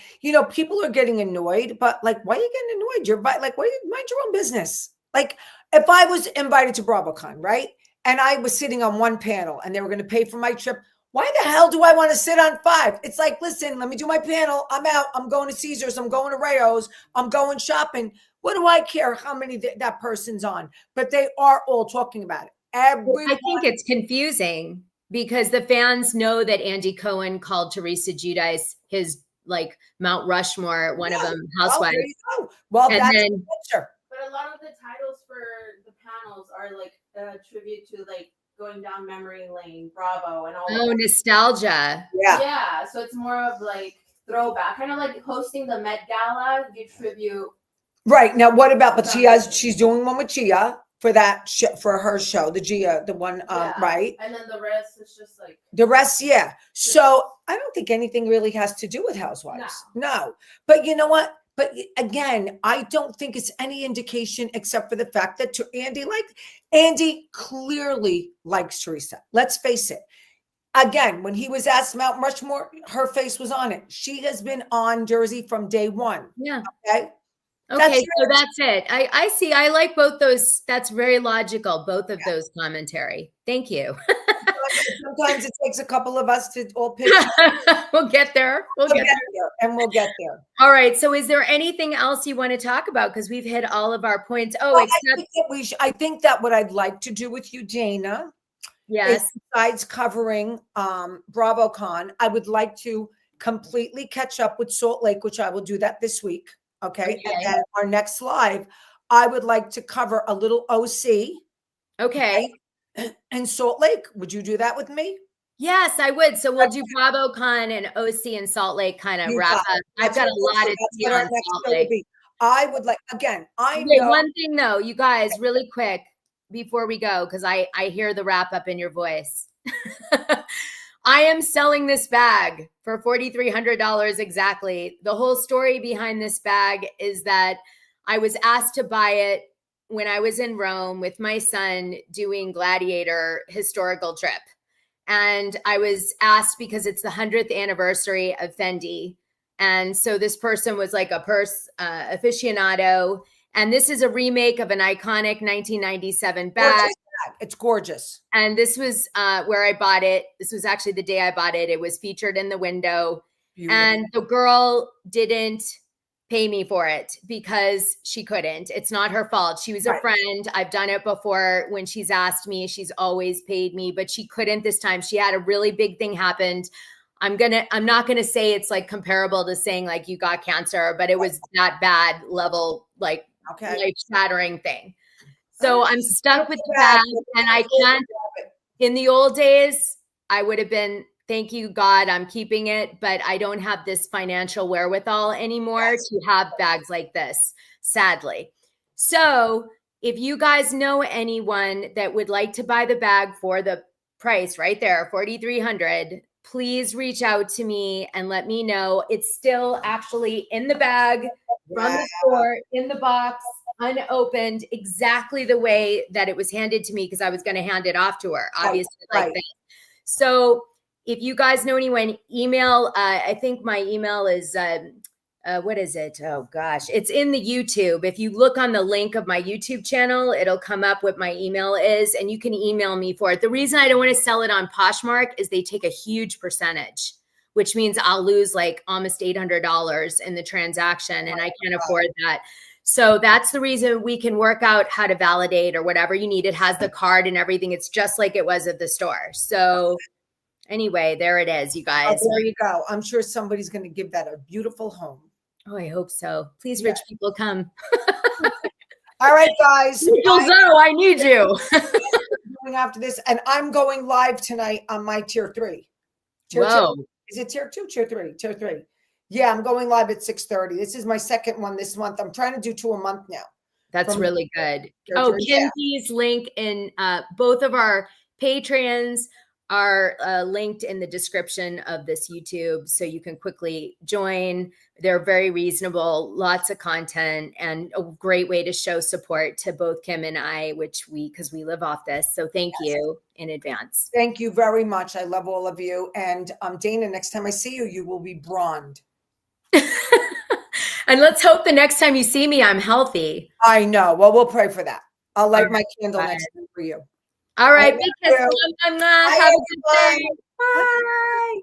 people are getting annoyed, but like, why are you getting annoyed? You're like, why do you mind your own business? Like, if I was invited to Bravocon, right? And I was sitting on one panel and they were going to pay for my trip, why the hell do I want to sit on 5? It's like, listen, let me do my panel. I'm out. I'm going to Caesars. I'm going to Rayo's. I'm going shopping. What do I care how many that person's on? But they are all talking about it. Everyone.
I think it's confusing because the fans know that Andy Cohen called Teresa Giudice his like Mount Rushmore, one of them Housewives.
There you go. Well,
And
that's
then-
the picture.
But a lot of the titles for the panels are like a tribute to like going down memory lane, Bravo, and all.
Oh, nostalgia.
Yeah.
Yeah, so it's more of like throwback, kind of like hosting the Met Gala. You tribute.
Right. Now, what about, but she's doing one with Gia for that, for her show, the Gia, the one,
Yeah.
right?
And then the rest is just like.
The rest, yeah. So I don't think anything really has to do with Housewives. No. But you know what? But again, I don't think it's any indication except for the fact that Andy clearly likes Teresa. Let's face it. Again, when he was asked Mount Rushmore, her face was on it. She has been on Jersey from day one.
Yeah.
Okay.
Okay, so that's it. I see. I like both those. That's very logical, both of those commentary. Thank you.
Sometimes it takes a couple of us to all pitch.
We'll get there. We'll get there.
And we'll get there.
All right. So is there anything else you want to talk about? Because we've hit all of our points. Oh,
Well,
except
I think that what I'd like to do with you, Dana,
yes.
is besides covering Bravocon, I would like to completely catch up with Salt Lake, which I will do that this week. Okay. And then our next live, I would like to cover a little OC.
Okay.
And Salt Lake. Would you do that with me?
Yes, I would. So we'll do Bravocon and OC and Salt Lake kind of wrap up. I've got a lot to see on Salt Lake.
I would like, again, I
know.
know.
One thing though, you guys, really quick before we go, because I hear the wrap up in your voice. I am selling this bag for $4,300 exactly. The whole story behind this bag is that I was asked to buy it when I was in Rome with my son doing Gladiator historical trip. And I was asked because it's the 100th anniversary of Fendi. And so this person was like a purse aficionado. And this is a remake of an iconic 1997 bag.
It's gorgeous.
And this was where I bought it. This was actually the day I bought it. It was featured in the window. Beautiful. And the girl didn't pay me for it because she couldn't. It's not her fault. She was a friend. I've done it before. When she's asked me, she's always paid me, but she couldn't this time. She had a really big thing happened. I'm not gonna say it's like comparable to saying like you got cancer, but it was that bad level, like life-shattering thing. So I'm stuck with the bag, and I can't. In the old days, I would have been, thank you, God, I'm keeping it, but I don't have this financial wherewithal anymore to have bags like this, sadly. So if you guys know anyone that would like to buy the bag for the price right there, $4,300, please reach out to me and let me know. It's still actually in the bag from the store, in the box, unopened, exactly the way that it was handed to me, because I was going to hand it off to her, obviously, like that. So if you guys know anyone, email, I think my email is, what is it? Oh gosh, it's in the YouTube. If you look on the link of my YouTube channel, it'll come up what my email is, and you can email me for it. The reason I don't want to sell it on Poshmark is they take a huge percentage, which means I'll lose like almost $800 in the transaction, and I can't afford that. So that's the reason we can work out how to validate or whatever you need. It has the card and everything. It's just like it was at the store. So anyway, there it is, you guys.
Oh, there you go. I'm sure somebody's going to give that a beautiful home.
Oh, I hope so. Please, rich people, come.
All right, guys.
I need you.
Going after this, and I'm going live tonight on my tier 3.
Whoa.
Is it tier 2? Tier 3? Tier 3. Yeah, I'm going live at 6:30. This is my second one this month. I'm trying to do 2 a month now.
That's really good. Oh, Kinsey's link in both of our Patreons are linked in the description of this YouTube, so you can quickly join. They're very reasonable, lots of content, and a great way to show support to both Kim and I, because we live off this. So thank you in advance.
Thank you very much. I love all of you. And Dana, next time I see you, you will be bronzed.
And let's hope the next time you see me, I'm healthy.
I know. Well, we'll pray for that. I'll light my candle next time for you.
All right.
Thank
Because
you.
have a good day.
Bye.